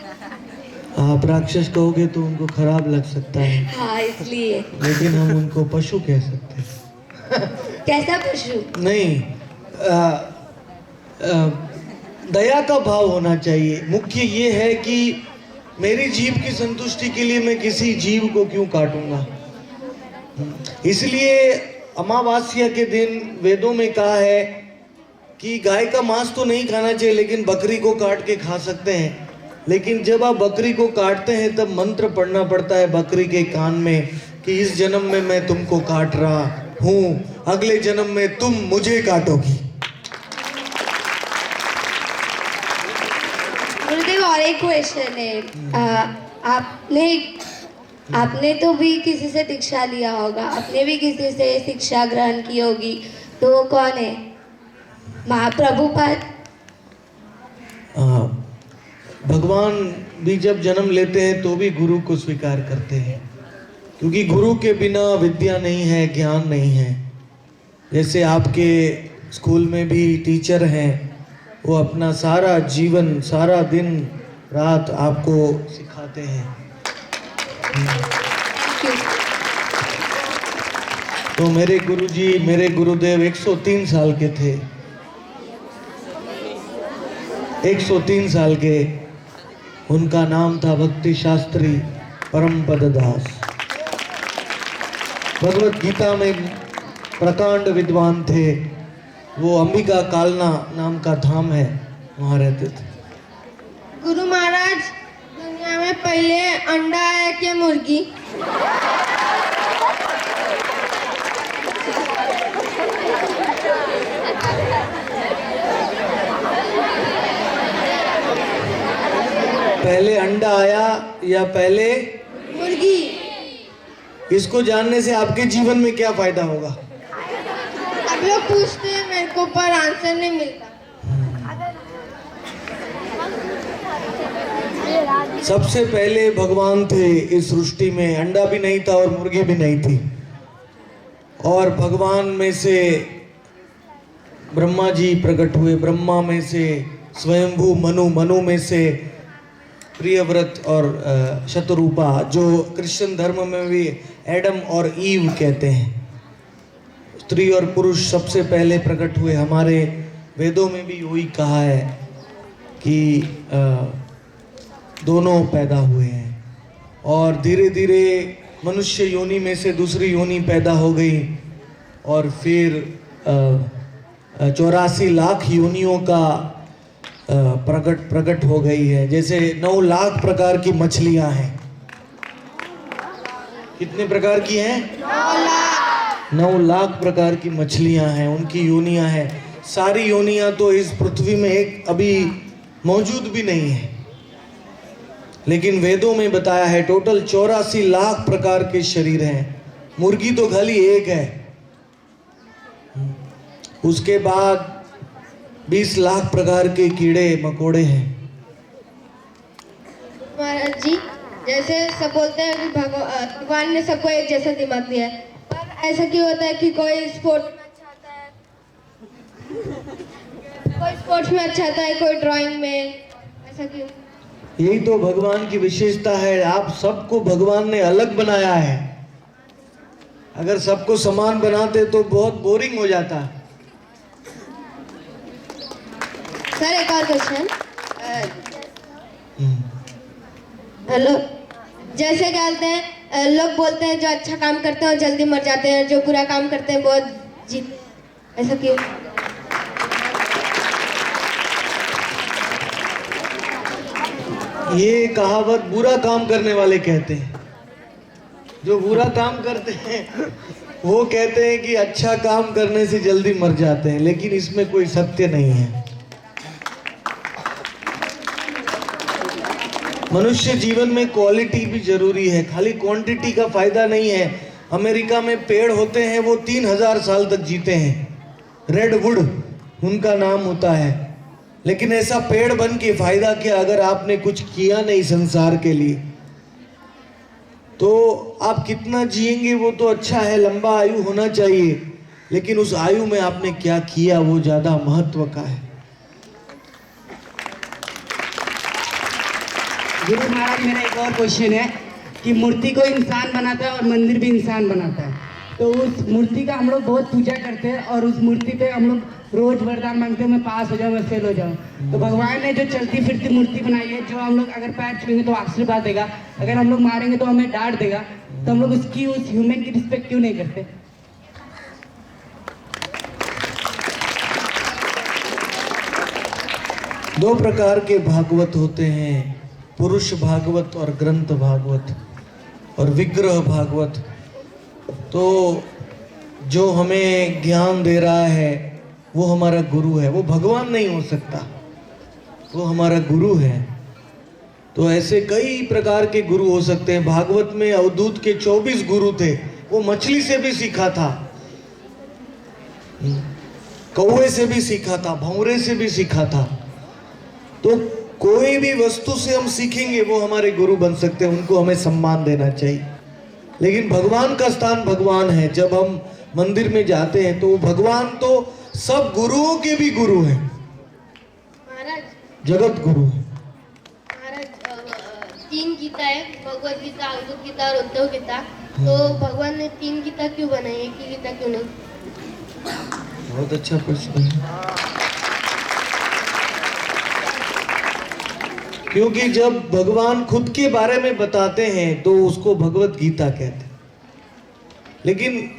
आप राक्षस कहोगे तो उनको खराब लग सकता है। हाँ, इसलिए। लेकिन हम उनको पशु कह सकते हैं। कैसा पशु? नहीं, दया का भाव होना चाहिए। मुख्य ये है कि मेरी जीव की संतुष्टि के लिए मैं किसी जीव को क्यों काटूंगा। इसलिए अमावस्या के दिन वेदों में कहा है कि गाय का मांस तो नहीं खाना चाहिए, लेकिन बकरी को काट के खा सकते हैं। लेकिन जब आप बकरी को काटते हैं तब मंत्र पढ़ना पड़ता है बकरी के कान में कि इस जन्म में मैं तुमको काट रहा हूँ, अगले जन्म में तुम मुझे काटोगी। गुरुदेव, और एक क्वेश्चन है। आपने तो भी किसी से दीक्षा लिया होगा, आपने भी किसी से शिक्षा ग्रहण की होगी, तो वो कौन है? महाप्रभुपाद। भगवान भी जब जन्म लेते हैं तो भी गुरु को स्वीकार करते हैं, क्योंकि गुरु के बिना विद्या नहीं है, ज्ञान नहीं है। जैसे आपके स्कूल में भी टीचर हैं, वो अपना सारा जीवन, सारा दिन रात आपको सिखाते हैं। तो मेरे गुरुजी, मेरे गुरुदेव 103 साल के थे। 103 साल के। उनका नाम था भक्ति शास्त्री परमपद दास। भगवत गीता में प्रकांड विद्वान थे। वो अंबिका कालना नाम का धाम है, वहाँ रहते थे। गुरु महाराज, दुनिया में पहले अंडा आया क्या मुर्गी? पहले अंडा आया या पहले मुर्गी? इसको जानने से आपके जीवन में क्या फायदा होगा? सब लोग पूछते हैं मेरे को, पर आंसर नहीं मिलता। सबसे पहले भगवान थे इस सृष्टि में। अंडा भी नहीं था और मुर्गी भी नहीं थी। और भगवान में से ब्रह्मा जी प्रकट हुए, ब्रह्मा में से स्वयंभू मनु, मनु में से प्रियव्रत और शतरूपा, जो क्रिश्चियन धर्म में भी एडम और ईव कहते हैं। स्त्री और पुरुष सबसे पहले प्रकट हुए। हमारे वेदों में भी वही कहा है कि दोनों पैदा हुए हैं। और धीरे धीरे मनुष्य योनि में से दूसरी योनि पैदा हो गई, और फिर 84 लाख योनियों का प्रकट हो गई है। जैसे 9 लाख प्रकार की मछलियां हैं। कितने प्रकार की हैं? 9 लाख प्रकार की मछलियां हैं, उनकी योनियां हैं। सारी योनियां तो इस पृथ्वी में एक अभी मौजूद भी नहीं है, लेकिन वेदों में बताया है टोटल 84 लाख प्रकार के शरीर हैं। मुर्गी तो खाली एक है। उसके बाद 20 लाख प्रकार के कीड़े मकोड़े हैं। महाराज जी, जैसे सब बोलते हैं कि भगवान ने सबको एक जैसा दिमाग दिया है, पर ऐसा क्यों होता है कि कोई स्पोर्ट्स में अच्छा आता है, कोई स्पोर्ट्स में अच्छा आता है, कोई ड्राइंग में? ऐसा क्यों? यही तो भगवान की विशेषता है। आप सबको भगवान ने अलग बनाया है। अगर सबको समान बनाते तो बहुत बोरिंग हो जाता। सर, एक और क्वेश्चन। हेलो, जैसे कहते हैं लोग बोलते हैं जो अच्छा काम करते हैं वो जल्दी मर जाते हैं, जो बुरा काम करते हैं बहुत जीत, ऐसा क्यों? ये कहावत बुरा काम करने वाले कहते हैं। जो बुरा काम करते हैं वो कहते हैं कि अच्छा काम करने से जल्दी मर जाते हैं, लेकिन इसमें कोई सत्य नहीं है। मनुष्य जीवन में क्वालिटी भी जरूरी है, खाली क्वांटिटी का फायदा नहीं है। अमेरिका में पेड़ होते हैं वो 3000 साल तक जीते हैं, रेडवुड उनका नाम होता है। लेकिन ऐसा पेड़ बन के फायदा क्या अगर आपने कुछ किया नहीं संसार के लिए? तो आप कितना जिएंगे वो तो अच्छा है, लंबा आयु होना चाहिए, लेकिन उस आयु में आपने क्या किया वो ज्यादा महत्व का है। गुरु महाराज, मेरा एक और क्वेश्चन है कि मूर्ति को इंसान बनाता है और मंदिर भी इंसान बनाता है, तो उस मूर्ति का हम लोग बहुत पूजा करते हैं और उस मूर्ति पे हम लोग रोज वरदान मांगते हैं, मैं पास हो जाऊँ, मैं फेल हो जाऊँ। तो भगवान ने जो चलती फिरती मूर्ति बनाई है, जो हम लोग अगर पैर छुएंगे तो आशीर्वाद देगा, अगर हम लोग मारेंगे तो हमें डांट देगा, तो हम लोग उसकी उस ह्यूमन की रिस्पेक्ट क्यों नहीं करते? दो प्रकार के भागवत होते हैं, पुरुष भागवत और ग्रंथ भागवत और विग्रह भागवत। तो जो हमें ज्ञान दे रहा है वो हमारा गुरु है, वो भगवान नहीं हो सकता, वो हमारा गुरु है। तो ऐसे कई प्रकार के गुरु हो सकते हैं। भागवत में अवधूत के 24 गुरु थे, वो मछली से भी सीखा था, कौवे से भी सीखा था, भंवरे से भी सीखा था। तो कोई भी वस्तु से हम सीखेंगे वो हमारे गुरु बन सकते हैं, उनको हमें सम्मान देना चाहिए। लेकिन भगवान का स्थान भगवान है। जब हम मंदिर में जाते हैं तो भगवान तो सब गुरुओं के भी गुरु हैं, महाराज, जगत गुरु है। महाराज 3 गीता है, भगवत गीता, अवधूत गीता और उद्धव गीता। तो भगवान ने 3 गीता क्यों बनाई, एक ही गीता क्यों नहीं? बहुत अच्छा प्रश्न है। क्योंकि जब भगवान खुद के बारे में बताते हैं तो उसको भगवत गीता कहते हैं, लेकिन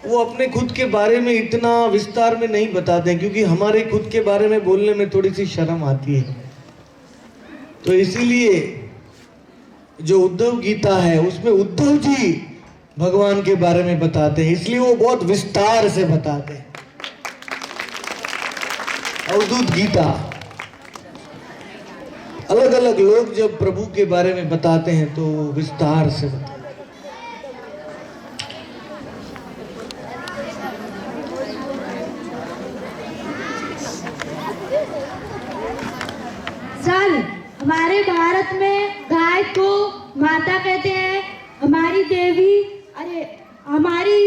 वो अपने खुद के बारे में इतना विस्तार में नहीं बताते हैं, क्योंकि हमारे खुद के बारे में बोलने में थोड़ी सी शर्म आती है। तो इसीलिए जो उद्धव गीता है उसमें उद्धव जी भगवान के बारे में बताते हैं, इसलिए वो बहुत विस्तार से बताते हैं। अवधूत गीता, अलग अलग लोग जब प्रभु के बारे में बताते हैं तो विस्तार से बताते हैं। सर, हमारे भारत में गाय को माता कहते हैं, हमारी देवी, अरे हमारी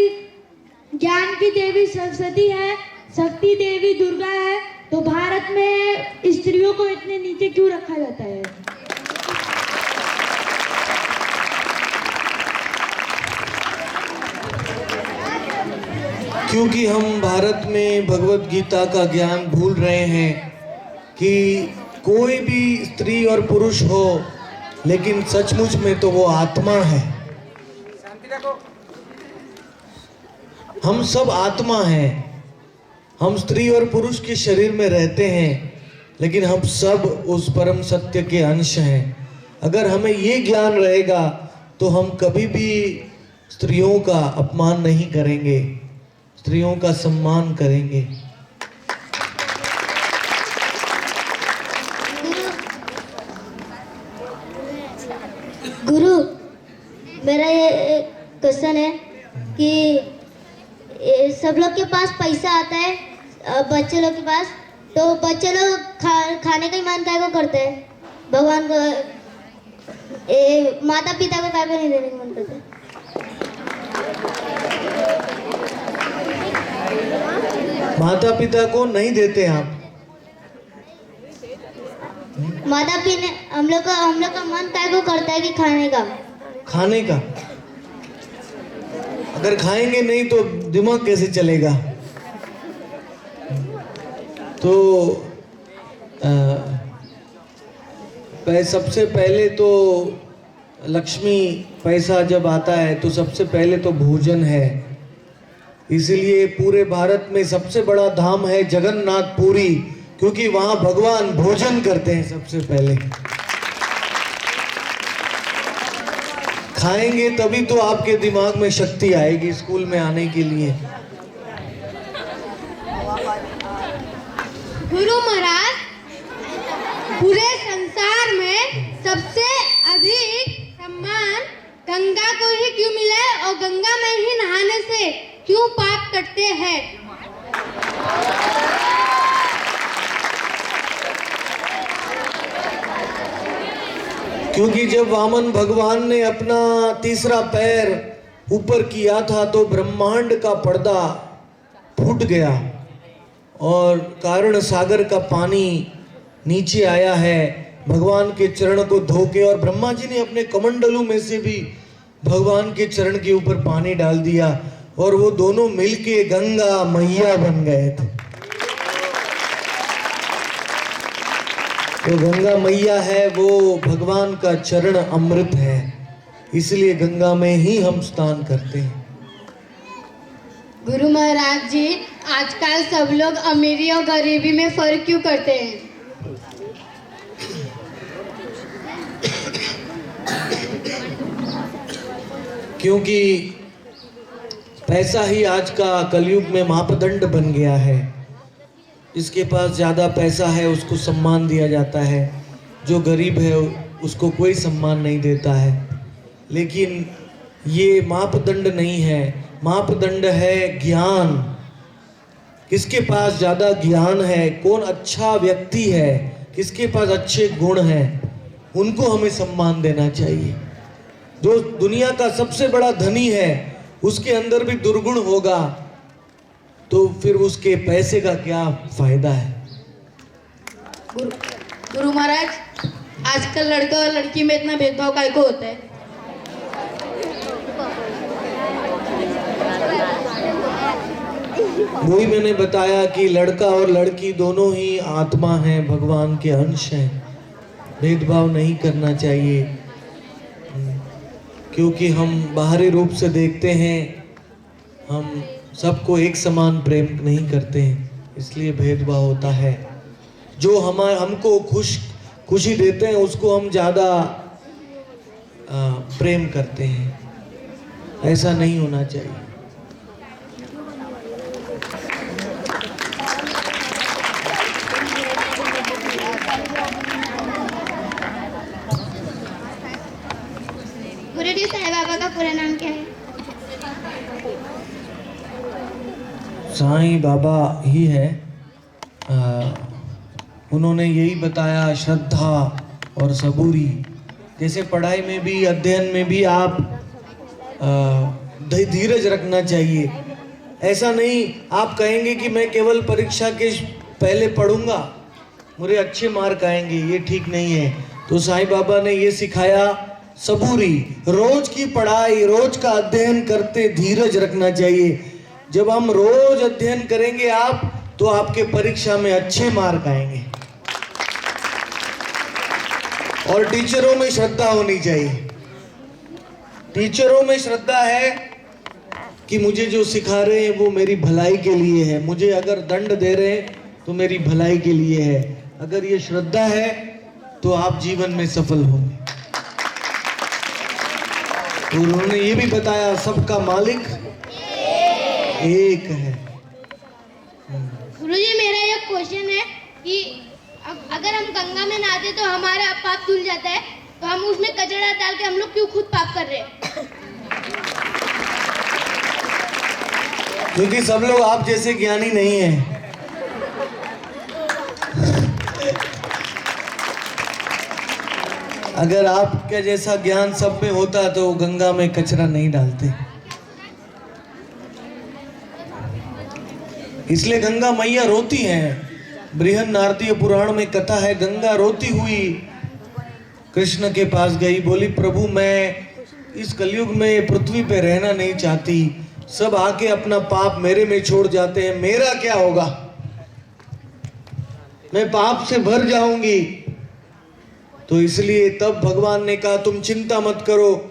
ज्ञान की देवी सरस्वती है, शक्ति देवी दुर्गा है। तो भारत में स्त्रियों को इतने नीचे क्यों रखा जाता है? क्योंकि हम भारत में भगवत गीता का ज्ञान भूल रहे हैं कि कोई भी स्त्री और पुरुष हो, लेकिन सचमुच में तो वो आत्मा है। हम सब आत्मा हैं। हम स्त्री और पुरुष के शरीर में रहते हैं, लेकिन हम सब उस परम सत्य के अंश हैं। अगर हमें ये ज्ञान रहेगा तो हम कभी भी स्त्रियों का अपमान नहीं करेंगे, स्त्रियों का सम्मान करेंगे। गुरु, मेरा ये क्वेश्चन है कि सब लोग के पास पैसा आता है, बच्चे लोग के पास, तो बच्चे लोग खाने का ही मान काय को करते हैं, भगवान को, माता पिता को काय को नहीं देने का मन करते? माता पिता को नहीं देते आप? माता पिता हम लोग का मन काय को करता है कि खाने का। अगर खाएंगे नहीं तो दिमाग कैसे चलेगा? तो सबसे पहले तो लक्ष्मी पैसा जब आता है तो सबसे पहले तो भोजन है। इसलिए पूरे भारत में सबसे बड़ा धाम है जगन्नाथपुरी, क्योंकि वहां भगवान भोजन करते हैं सबसे पहले। खाएंगे तभी तो आपके दिमाग में शक्ति आएगी स्कूल में आने के लिए। गुरु महाराज, पूरे संसार में सबसे अधिक सम्मान गंगा को ही क्यों मिला है और गंगा में ही नहाने से क्यों पाप कटते हैं? क्योंकि जब वामन भगवान ने अपना तीसरा पैर ऊपर किया था तो ब्रह्मांड का पर्दा फूट गया और कारण सागर का पानी नीचे आया है भगवान के चरण को धो के, और ब्रह्मा जी ने अपने कमंडलों में से भी भगवान के चरण के ऊपर पानी डाल दिया और वो दोनों मिलके गंगा मैया बन गए थे। तो गंगा मैया है वो भगवान का चरण अमृत है, इसलिए गंगा में ही हम स्नान करते हैं। गुरु महाराज जी, आजकल सब लोग अमीरी और गरीबी में फर्क क्यों करते हैं? क्योंकि पैसा ही आज का कलयुग में मापदंड बन गया है। जिसके पास ज़्यादा पैसा है उसको सम्मान दिया जाता है, जो गरीब है उसको कोई सम्मान नहीं देता है। लेकिन ये मापदंड नहीं है, मापदंड है ज्ञान। किसके पास ज़्यादा ज्ञान है, कौन अच्छा व्यक्ति है, किसके पास अच्छे गुण हैं, उनको हमें सम्मान देना चाहिए। जो दुनिया का सबसे बड़ा धनी है उसके अंदर भी दुर्गुण होगा तो फिर उसके पैसे का क्या फायदा है। गुरु महाराज, आजकल लड़का और लड़की में इतना भेदभाव काहे को होता है? वही मैंने बताया कि लड़का और लड़की दोनों ही आत्मा हैं, भगवान के अंश हैं। भेदभाव नहीं करना चाहिए, क्योंकि हम बाहरी रूप से देखते हैं, हम सबको एक समान प्रेम नहीं करते हैं, इसलिए भेदभाव होता है। जो हमको खुशी देते हैं उसको हम ज़्यादा प्रेम करते हैं, ऐसा नहीं होना चाहिए। गुरुजी, साईं बाबा का पूरा नाम क्या है? साईं बाबा ही है। उन्होंने यही बताया, श्रद्धा और सबूरी। जैसे पढ़ाई में भी, अध्ययन में भी आप धीरज रखना चाहिए। ऐसा नहीं आप कहेंगे कि मैं केवल परीक्षा के पहले पढ़ूंगा, मुझे अच्छे मार्क आएंगे, ये ठीक नहीं है। तो साईं बाबा ने ये सिखाया, सबूरी, रोज की पढ़ाई, रोज का अध्ययन करते धीरज रखना चाहिए। जब हम रोज अध्ययन करेंगे आप, तो आपके परीक्षा में अच्छे मार्क आएंगे। और टीचरों में श्रद्धा होनी चाहिए। टीचरों में श्रद्धा है कि मुझे जो सिखा रहे हैं वो मेरी भलाई के लिए है, मुझे अगर दंड दे रहे हैं तो मेरी भलाई के लिए है। अगर ये श्रद्धा है तो आप जीवन में सफल होंगे। तो उन्होंने ये भी बताया, सबका मालिक एक है। गुरुजी, मेरा एक क्वेश्चन है कि अगर हम गंगा में नहाते तो हमारा पाप धुल जाता है, तो हम उसमें कचरा डाल के हम लोग क्यों खुद पाप कर रहे हैं? क्योंकि सब लोग आप जैसे ज्ञानी नहीं हैं। अगर आपके जैसा ज्ञान सब में होता तो गंगा में कचरा नहीं डालते। इसलिए गंगा मैया रोती हैं। बृहन नारदीय पुराण में कथा है, गंगा रोती हुई कृष्ण के पास गई, बोली प्रभु मैं इस कलयुग में पृथ्वी पे रहना नहीं चाहती, सब आके अपना पाप मेरे में छोड़ जाते हैं, मेरा क्या होगा? मैं पाप से भर जाऊंगी। तो इसलिए तब भगवान ने कहा तुम चिंता मत करो,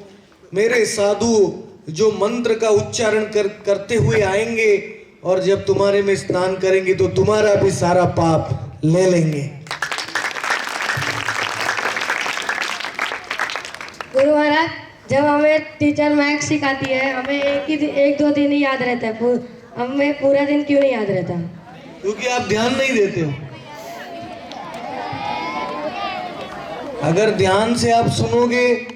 मेरे साधु जो मंत्र का उच्चारण करते हुए आएंगे और जब तुम्हारे में स्नान करेंगे तो तुम्हारा भी सारा पाप ले लेंगे। गुरु महाराज, जब हमें टीचर मैथ्स सिखाती है हमें एक दो दिन ही याद रहता है, हमें पूरा दिन क्यों नहीं याद रहता? क्योंकि आप ध्यान नहीं देते हो। अगर ध्यान से आप सुनोगे,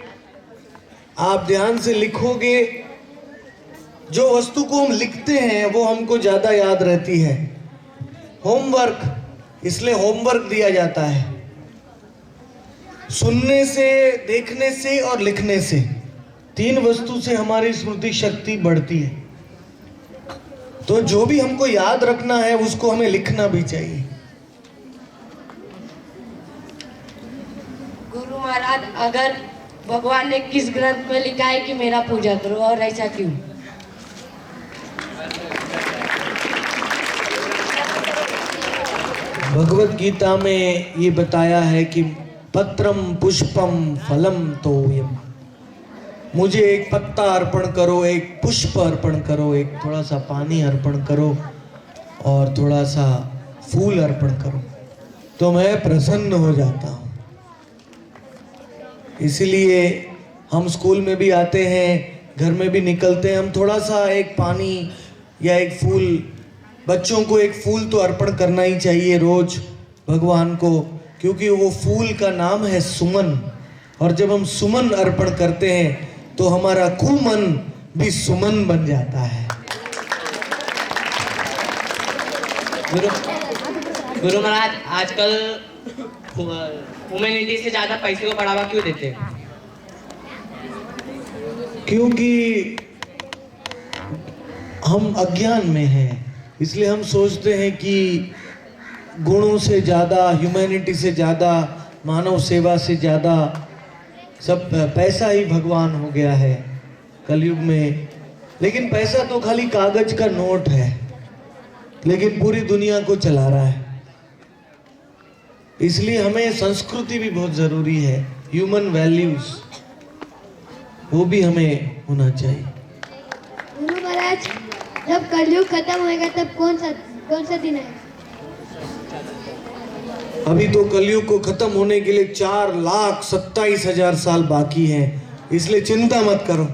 आप ध्यान से लिखोगे, जो वस्तु को हम लिखते हैं वो हमको ज्यादा याद रहती है। होमवर्क, इसलिए होमवर्क दिया जाता है। सुनने से, देखने से और लिखने से, 3 वस्तु से हमारी स्मृति शक्ति बढ़ती है। तो जो भी हमको याद रखना है उसको हमें लिखना भी चाहिए। गुरु महाराज, अगर भगवान ने किस ग्रंथ में लिखा है कि मेरा पूजा करो, और ऐसा क्यों? भगवत गीता में ये बताया है कि पत्रम पुष्पम फलम तोयम, मुझे एक पत्ता अर्पण करो, एक पुष्प अर्पण करो, एक थोड़ा सा पानी अर्पण करो और थोड़ा सा फूल अर्पण करो, तो मैं प्रसन्न हो जाता हूँ। इसलिए हम स्कूल में भी आते हैं, घर में भी निकलते हैं, हम थोड़ा सा एक पानी या एक फूल, बच्चों को एक फूल तो अर्पण करना ही चाहिए रोज भगवान को, क्योंकि वो फूल का नाम है सुमन। और जब हम सुमन अर्पण करते हैं तो हमारा कुमन भी सुमन बन जाता है। गुरु महाराज, आजकल ह्यूमैनिटी से ज्यादा पैसे को बढ़ावा क्यों देते हैं? क्योंकि हम अज्ञान में हैं, इसलिए हम सोचते हैं कि गुणों से ज़्यादा, ह्यूमैनिटी से ज़्यादा, मानव सेवा से ज़्यादा सब पैसा ही भगवान हो गया है कलयुग में। लेकिन पैसा तो खाली कागज का नोट है, लेकिन पूरी दुनिया को चला रहा है। इसलिए हमें संस्कृति भी बहुत ज़रूरी है, ह्यूमन वैल्यूज, वो भी हमें होना चाहिए। गुरु महाराज, जब कलयुग खत्म होएगा तब कौन सा दिन है? अभी तो कलयुग को खत्म होने के लिए 4,27,000 साल बाकी हैं, इसलिए चिंता मत करो।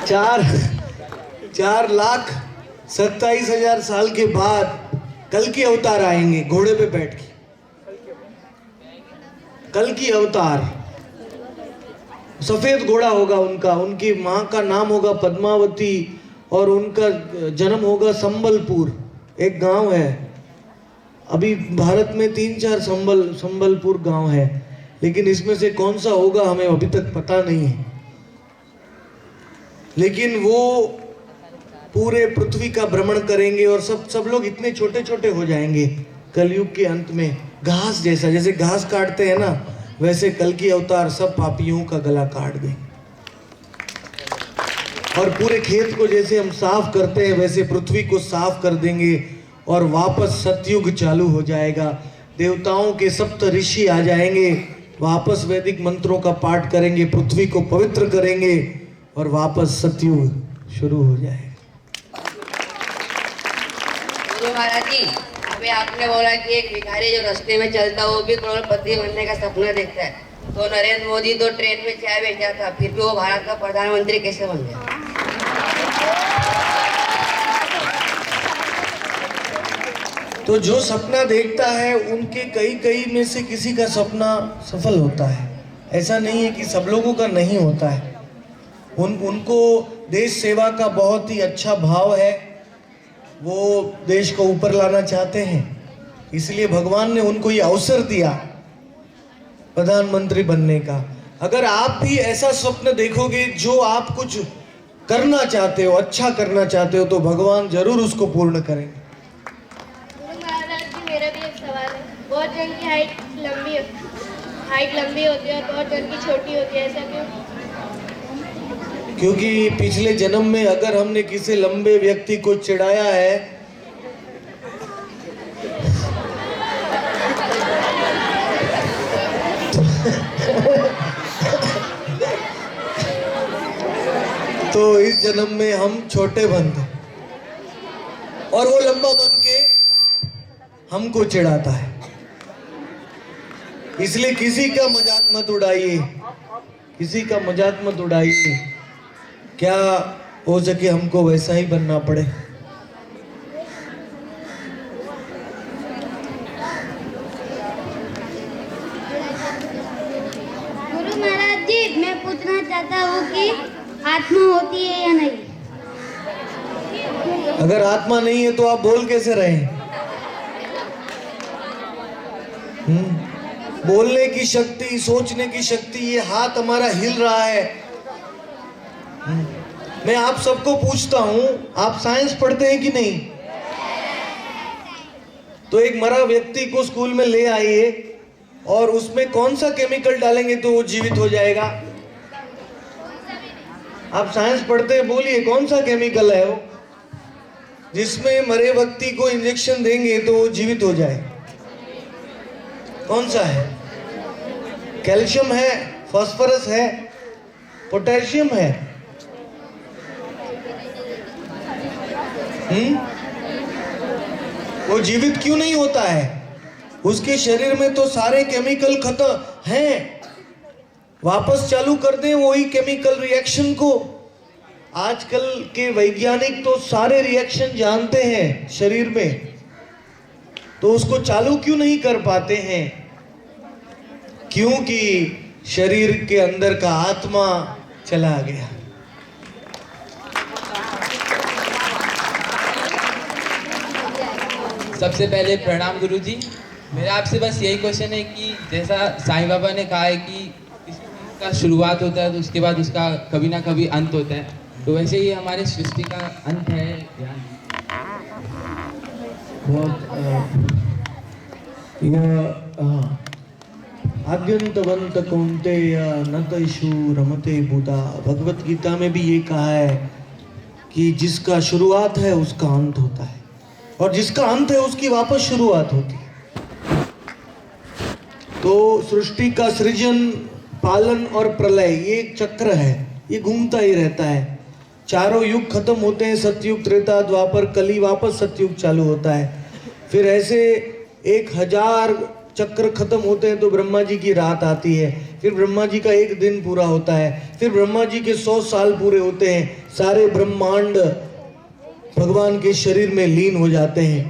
4,27,000 साल के बाद कल की अवतार आएंगे घोड़े पे बैठ के। कल की अवतार, सफेद घोड़ा होगा उनका, उनकी माँ का नाम होगा पद्मावती और उनका जन्म होगा संबलपुर, एक गांव है। अभी भारत में 3-4 संबलपुर गांव है, लेकिन इसमें से कौन सा होगा हमें अभी तक पता नहीं है। लेकिन वो पूरे पृथ्वी का भ्रमण करेंगे और सब लोग इतने छोटे छोटे हो जाएंगे कलयुग के अंत में, घास जैसा, जैसे घास काटते हैं ना, वैसे कल की अवतार सब पापियों का गला काट देंगे। और पूरे खेत को जैसे हम साफ करते हैं वैसे पृथ्वी को साफ कर देंगे और वापस सतयुग चालू हो जाएगा। देवताओं के सप्त ऋषि आ जाएंगे, वापस वैदिक मंत्रों का पाठ करेंगे, पृथ्वी को पवित्र करेंगे और वापस सतयुग शुरू हो जाएगा। गुरु महाराज जी, अभी आपने बोला कि एक भिखारी जो रास्ते में चलता है वो भी करोड़पति बनने का सपना देखता है, तो नरेंद्र मोदी तो ट्रेन में चाय बेचता था, फिर भी वो भारत का प्रधानमंत्री कैसे बन गया? तो जो सपना देखता है उनके कई में से किसी का सपना सफल होता है। ऐसा नहीं है कि सब लोगों का नहीं होता है। उनको देश सेवा का बहुत ही अच्छा भाव है, वो देश को ऊपर लाना चाहते हैं, इसलिए भगवान ने उनको ये अवसर दिया प्रधानमंत्री बनने का। अगर आप भी ऐसा स्वप्न देखोगे जो आप कुछ करना चाहते हो, अच्छा करना चाहते हो, तो भगवान जरूर उसको पूर्ण करेंगे। मेरा भी एक सवाल है। बहुत जन की हाइट लंबी होती है और बहुत जन की छोटी होती है, ऐसा क्यों? क्योंकि पिछले जन्म में अगर हमने किसी लंबे व्यक्ति को चिढ़ाया है तो इस जन्म में हम छोटे बनते और वो लंबा बन के हमको चिढ़ाता है। इसलिए किसी का मजाक मत उड़ाइए, किसी का मजाक मत उड़ाइए। क्या हो सके हमको वैसा ही बनना पड़े। गुरु महाराज जी, मैं पूछना चाहता हूँ कि आत्मा होती है या नहीं? अगर आत्मा नहीं है तो आप बोल कैसे रहे? बोलने की शक्ति, सोचने की शक्ति, ये हाथ हमारा हिल रहा है। मैं आप सबको पूछता हूं, आप साइंस पढ़ते हैं कि नहीं? तो एक मरा व्यक्ति को स्कूल में ले आइए और उसमें कौन सा केमिकल डालेंगे तो वो जीवित हो जाएगा? आप साइंस पढ़ते हैं, बोलिए कौन सा केमिकल है वो जिसमें मरे व्यक्ति को इंजेक्शन देंगे तो वो जीवित हो जाए? कौन सा है? कैल्शियम है, फास्फोरस है, पोटेशियम है। वो जीवित क्यों नहीं होता है? उसके शरीर में तो सारे केमिकल खत्म हैं। वापस चालू कर दें वही केमिकल रिएक्शन को। आजकल के वैज्ञानिक तो सारे रिएक्शन जानते हैं शरीर में, तो उसको चालू क्यों नहीं कर पाते हैं? क्योंकि शरीर के अंदर का आत्मा चला गया। सबसे पहले प्रणाम गुरुजी। मेरा आपसे बस यही क्वेश्चन है कि जैसा साईं बाबा ने कहा है कि किसी चीज़ का शुरुआत होता है तो उसके बाद उसका कभी ना कभी अंत होता है, तो वैसे ही हमारे सृष्टि का अंत है या आद्यंतवंत कौन्तेय न तैषु रमते बुधा। भगवत गीता में भी ये कहा है कि जिसका शुरुआत है उसका अंत होता है, और जिसका अंत है उसकी वापस शुरुआत होती है। तो सृष्टि का सृजन, पालन और प्रलय ये एक चक्र है, ये घूमता ही रहता है। चारों युग खत्म होते हैं, सतयुग, त्रेता, द्वापर, कली, वापस सतयुग चालू होता है। फिर ऐसे 1000 चक्र खत्म होते हैं तो ब्रह्मा जी की रात आती है। फिर ब्रह्मा जी का एक दिन पूरा होता है। फिर ब्रह्मा जी के 100 साल पूरे होते हैं। सारे ब्रह्मांड भगवान के शरीर में लीन हो जाते हैं।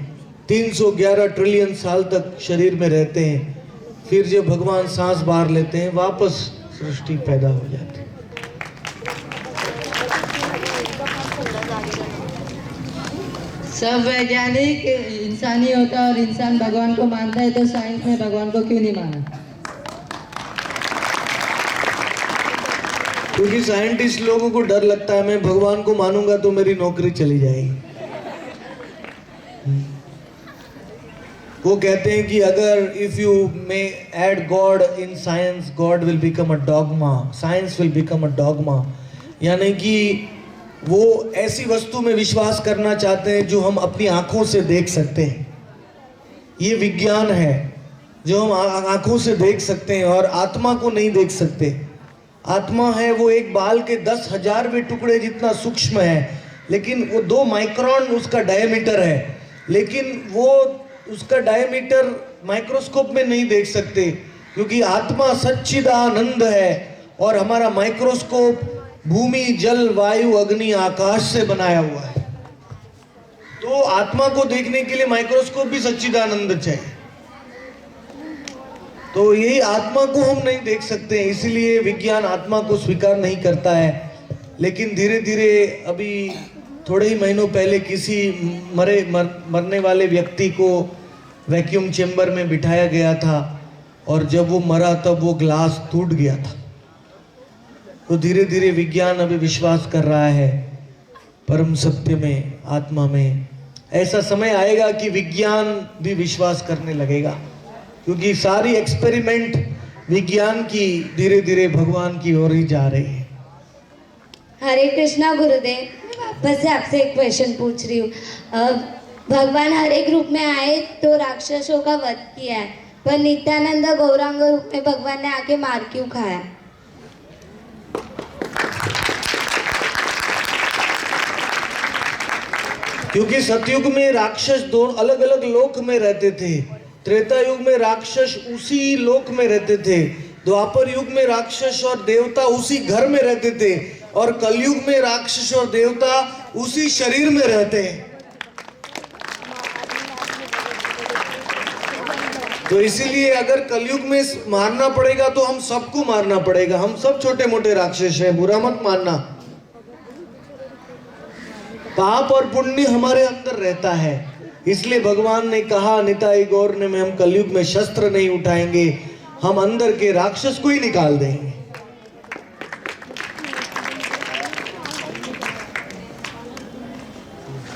311 ट्रिलियन साल तक शरीर में रहते हैं। फिर जब भगवान सांस बाहर लेते हैं वापस सृष्टि पैदा हो जाती है। सब वैज्ञानिक इंसानी होता है और इंसान भगवान को मानता है, तो साइंस ने भगवान को क्यों नहीं माना? क्योंकि साइंटिस्ट लोगों को डर लगता है, मैं भगवान को मानूंगा तो मेरी नौकरी चली जाएगी। वो कहते हैं कि अगर if you may add God in science, God will become a dogma, science will become a dogma. यानी कि वो ऐसी वस्तु में विश्वास करना चाहते हैं जो हम अपनी आंखों से देख सकते हैं। ये विज्ञान है जो हम आंखों से देख सकते हैं और आत्मा को नहीं देख सकते। आत्मा है वो एक बाल के 10,000वें टुकड़े जितना सूक्ष्म है, लेकिन वो 2 माइक्रोन उसका डायमीटर है, लेकिन वो उसका डायमीटर माइक्रोस्कोप में नहीं देख सकते, क्योंकि आत्मा सच्चिदानंद है और हमारा माइक्रोस्कोप भूमि, जल, वायु, अग्नि, आकाश से बनाया हुआ है। तो आत्मा को देखने के लिए माइक्रोस्कोप भी सच्चिदानंद चाहिए। तो यही आत्मा को हम नहीं देख सकते हैं, इसीलिए विज्ञान आत्मा को स्वीकार नहीं करता है। लेकिन धीरे धीरे अभी थोड़े ही महीनों पहले किसी मरने वाले व्यक्ति को वैक्यूम चेम्बर में बिठाया गया था, और जब वो मरा तब वो ग्लास टूट गया था। तो धीरे धीरे विज्ञान अभी विश्वास कर रहा है परम सत्य में, आत्मा में। ऐसा समय आएगा कि विज्ञान भी विश्वास करने लगेगा, क्योंकि सारी एक्सपेरिमेंट विज्ञान की धीरे धीरे भगवान की ओर ही जा रही है। हरे कृष्णा गुरुदेव, मैं वापस से आपसे एक क्वेश्चन पूछ रही हूँ। भगवान हर एक रूप में आए तो राक्षसों का वध किया है, पर नित्यानंद गौरांग रूप में भगवान ने आके मार क्यों खाया? क्योंकि सतयुग में राक्षस दो अलग अलग लोक में रहते थे, त्रेता युग में राक्षस उसी लोक में रहते थे, द्वापर युग में राक्षस और देवता उसी घर में रहते थे, और कलयुग में राक्षस और देवता उसी शरीर में रहते हैं। तो इसीलिए अगर कलयुग में मारना पड़ेगा तो हम सबको मारना पड़ेगा। हम सब छोटे मोटे राक्षस हैं, बुरा मत मानना। पाप और पुण्य हमारे अंदर रहता है, इसलिए भगवान ने कहा निताई गौर ने में हम कलयुग में शस्त्र नहीं उठाएंगे, हम अंदर के राक्षस को ही निकाल देंगे।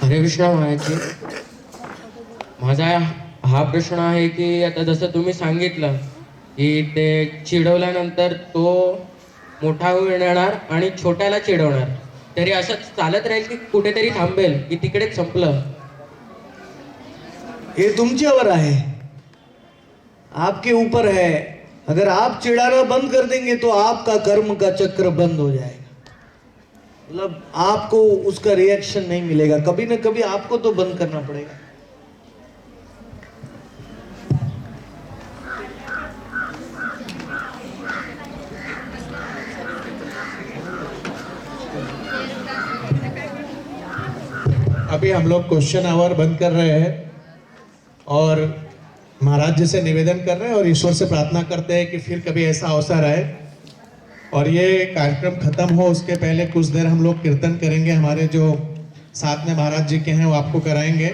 हरे कृष्ण महाराज, माझा हा प्रश्न आहे की आता जसं तुम्ही सांगितलं की ते चिडवल्यानंतर तो मोठा होणार आणि छोट्याला चिडवणार, तरी असंच चालत राहील की कुठेतरी थांबेल की तिकडेच संपलं? ये तुमच्यावर आहे, आपके ऊपर है। अगर आप चिढ़ाना बंद कर देंगे तो आपका कर्म का चक्र बंद हो जाएगा, मतलब आपको उसका रिएक्शन नहीं मिलेगा। कभी ना कभी आपको तो बंद करना पड़ेगा। अभी हम लोग क्वेश्चन आवर बंद कर रहे हैं और महाराज जी से निवेदन कर रहे हैं और ईश्वर से प्रार्थना करते हैं कि फिर कभी ऐसा अवसर आए और ये कार्यक्रम खत्म हो उसके पहले कुछ देर हम लोग कीर्तन करेंगे। हमारे जो साथ में महाराज जी के हैं वो आपको कराएंगे।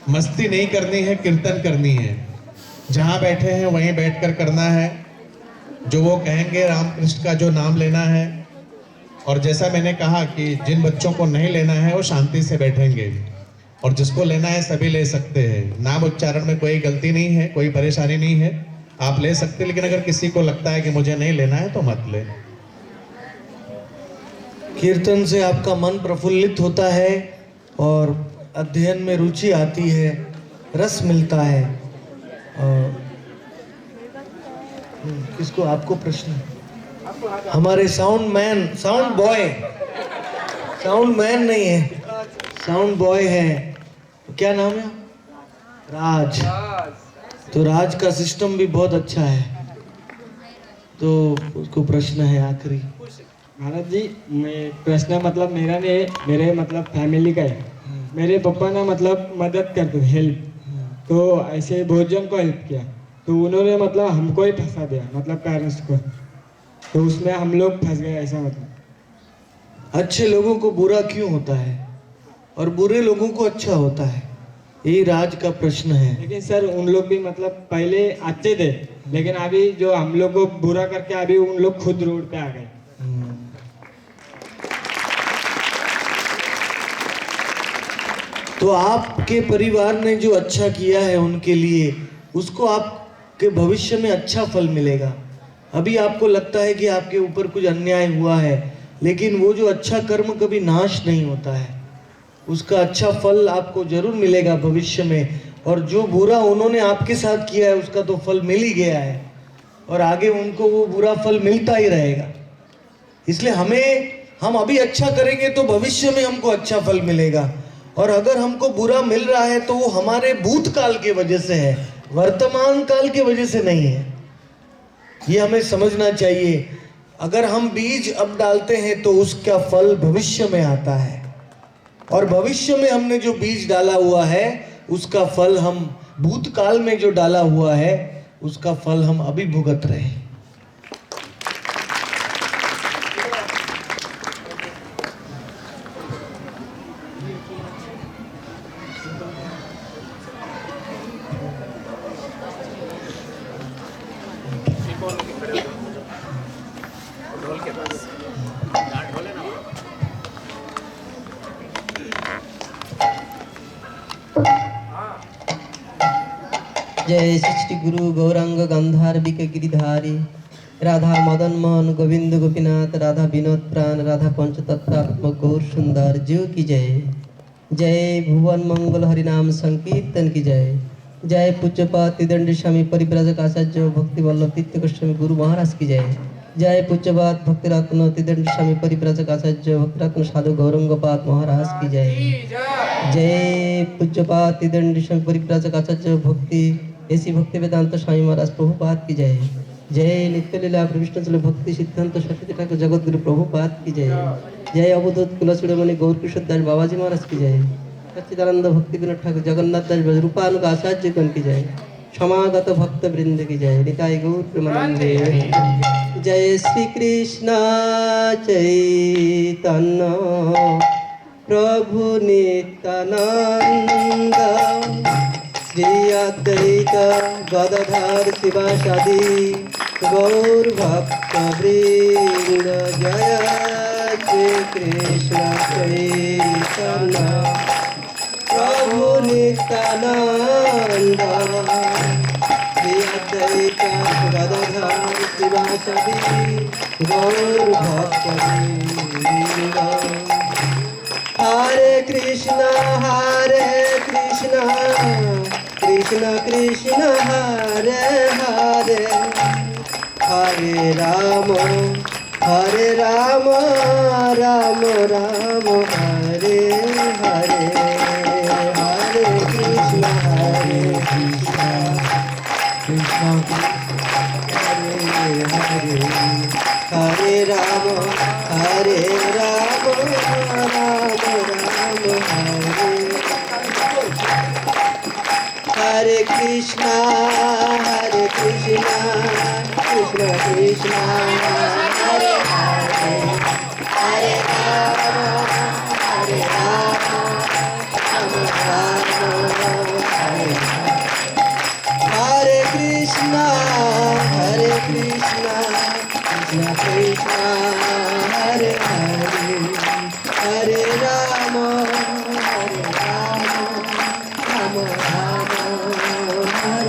मस्ती नहीं करनी है, कीर्तन करनी है। जहाँ बैठे हैं वहीं बैठकर करना है। जो वो कहेंगे रामकृष्ण का जो नाम लेना है, और जैसा मैंने कहा कि जिन बच्चों को नहीं लेना है वो शांति से बैठेंगे, और जिसको लेना है सभी ले सकते हैं। नाम उच्चारण में कोई गलती नहीं है, कोई परेशानी नहीं है, आप ले सकते हैं। लेकिन अगर किसी को लगता है कि मुझे नहीं लेना है तो मत ले। कीर्तन से आपका मन प्रफुल्लित होता है और अध्ययन में रुचि आती है, रस मिलता है। और किसको, आपको प्रश्न? हमारे sound man, sound boy, sound man नहीं है, साउंड बॉय है। तो क्या नाम है? राज। तो राज का सिस्टम भी बहुत अच्छा है। तो उसको प्रश्न है आखिरी। महाराज जी, मैं प्रश्न मतलब मेरा नहीं, मेरे मतलब फैमिली का है। मेरे पापा ना मतलब मदद करते थे, हेल्प, तो ऐसे बहुत जन को हेल्प किया, तो उन्होंने मतलब हमको ही फंसा दिया, मतलब पेरेंट्स को, तो उसमें हम लोग फंस गए। ऐसा मतलब अच्छे लोगों को बुरा क्यों होता है और बुरे लोगों को अच्छा होता है, यही राज का प्रश्न है। लेकिन सर उन लोग भी मतलब पहले अच्छे थे, लेकिन अभी जो हम लोग को बुरा करके अभी उन लोग खुद रोड पे आ गए। तो आपके परिवार ने जो अच्छा किया है उनके लिए, उसको आपके भविष्य में अच्छा फल मिलेगा। अभी आपको लगता है कि आपके ऊपर कुछ अन्याय हुआ है, लेकिन वो जो अच्छा कर्म कभी नाश नहीं होता है, उसका अच्छा फल आपको जरूर मिलेगा भविष्य में। और जो बुरा उन्होंने आपके साथ किया है उसका तो फल मिल ही गया है, और आगे उनको वो बुरा फल मिलता ही रहेगा। इसलिए हम अभी अच्छा करेंगे तो भविष्य में हमको अच्छा फल मिलेगा। और अगर हमको बुरा मिल रहा है तो वो हमारे भूतकाल के वजह से है, वर्तमान काल के वजह से नहीं है। ये हमें समझना चाहिए। अगर हम बीज अब डालते हैं तो उसका फल भविष्य में आता है, और भविष्य में हमने जो बीज डाला हुआ है उसका फल हम भूतकाल में जो डाला हुआ है उसका फल हम अभी भुगत रहे हैं। जय सृष्टि गुरु गौरांग गंधार्विक गिरिधारी राधा मदन मोहन गोविंद गोपीनाथ राधा विनोद प्राण राधा पंचतत्वात्मक गौर सुंदर जीव की जय। जय भुवन मंगल हरिनाम संकीर्तन की जय। जय पूज्यपाद त्रिदंडी स्वामी परिव्राजक आचार्य भक्ति वल्लभ तीर्थ गोस्वामी गुरु महाराज की जय। जय पूज्यपाद भक्तिरत्न तिदंड स्वामी परिव्राजक आचार्य भक्तिरत्न साधु गौरंगपाद महाराज की जय। जय पूज्यपाद तिदंड स्वामी परिव्राजक आचार्य भक्ति ऐसी भक्ति वेदांत स्वामी महाराज प्रभुपाद की जय। जय नित्य लीला विष्णु भक्ति सिद्धांत सरस्वती ठाकुर जगत गुरु प्रभुपाद की जय। जय अवधूत कुलचूड़मणि गौर किशोर दास बाबाजी महाराज की जय। सच्चिदानंद भक्ति विनोद ठाकुर जगन्नाथ दास रूपानुग आचार्य गण की जय। समागत भक्त वृंद की जय। निताई गौर प्रेमानंदे। जय श्री कृष्ण चैतन्य प्रभु नित्यानंद श्री अद्वैत गदाधर शिवासादि गौर भक्त वृंद। जय श्री कृष्ण चैतन्य प्रभु नित्यानंद श्री अद्वैत गदाधर शिवासादि गौर भक्त वृंद। हरे कृष्ण कृष्ण कृष्ण हरे हरे हरे राम राम राम हरे हरे हरे कृष्ण कृष्ण हरे हरे हरे राम राम राम हरे हरे कृष्णा कृष्ण कृष्ण हरे हरे हरे राम राम राम हरे हरे कृष्णा कृष्ण कृष्ण हरे हरे हरे राम राम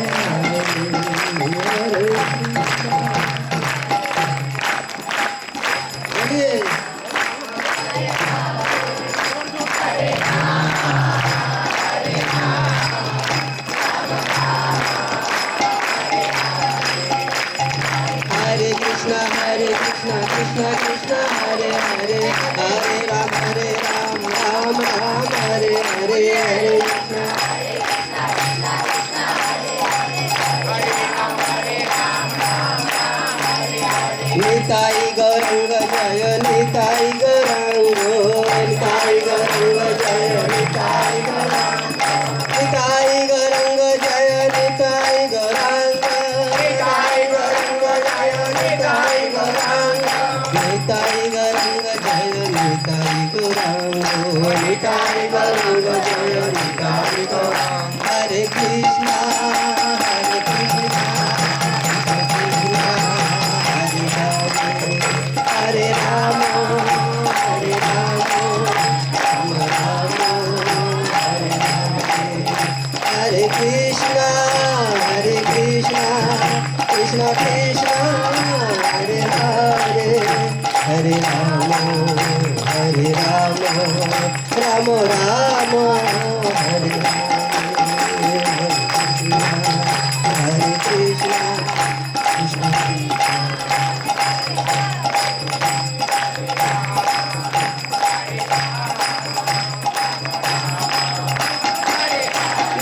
हरे हरे कृष्ण कृष्ण कृष्ण हरे हरे हरे राम राम राम हरे हरे हरे निताई गौरंग जय निताई गौरंग निताई गौरंग जय निताई गौरंग निताई गौरंग जय निताई गौरंग निताई गौरंग जय निताई गौरंग निताई गौरंग जय निताई गौरंग निताई गौरंग जय निताई गौरंग हरे कृष्णा हरे राम हरे कृष्णा कृष्ण कृष्ण हरे हरे हरे राम राम राम हरे हरे कृष्णा कृष्ण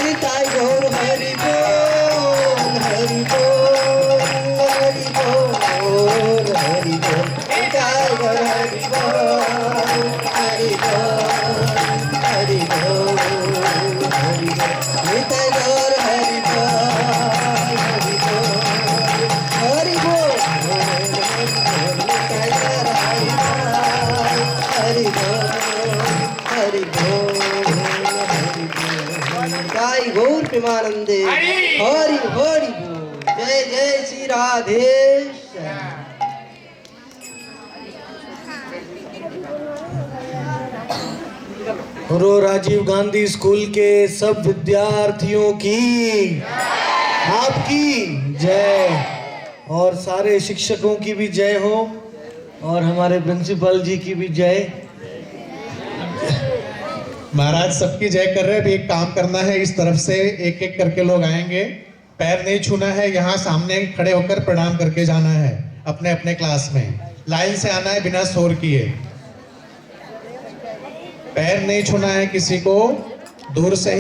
निताई गौर हरि बोल हरि बोल हरि बोल हरि बोल निताई गौर हरि बोल हरि बोल हरि बोल हरि बोल निताई गौर हरि बोल हरि बोल हरि बोल निताई गौर हरि बोल हरि बोल हरि बोल गाय गौर प्रेमानंदे हरि हरि बोल। जय जय श्री राधेश। रो राजीव गांधी स्कूल के सब विद्यार्थियों की आपकी जय और सारे शिक्षकों की भी जय हो और हमारे प्रिंसिपल जी की भी जय। महाराज सबकी जय कर रहे हैं। अभी एक काम करना है, इस तरफ से एक एक करके लोग आएंगे, पैर नहीं छूना है, यहाँ सामने खड़े होकर प्रणाम करके जाना है। अपने अपने क्लास में। लाइन से आना है बिना शोर किए। पैर नहीं छूना है किसी को, दूर से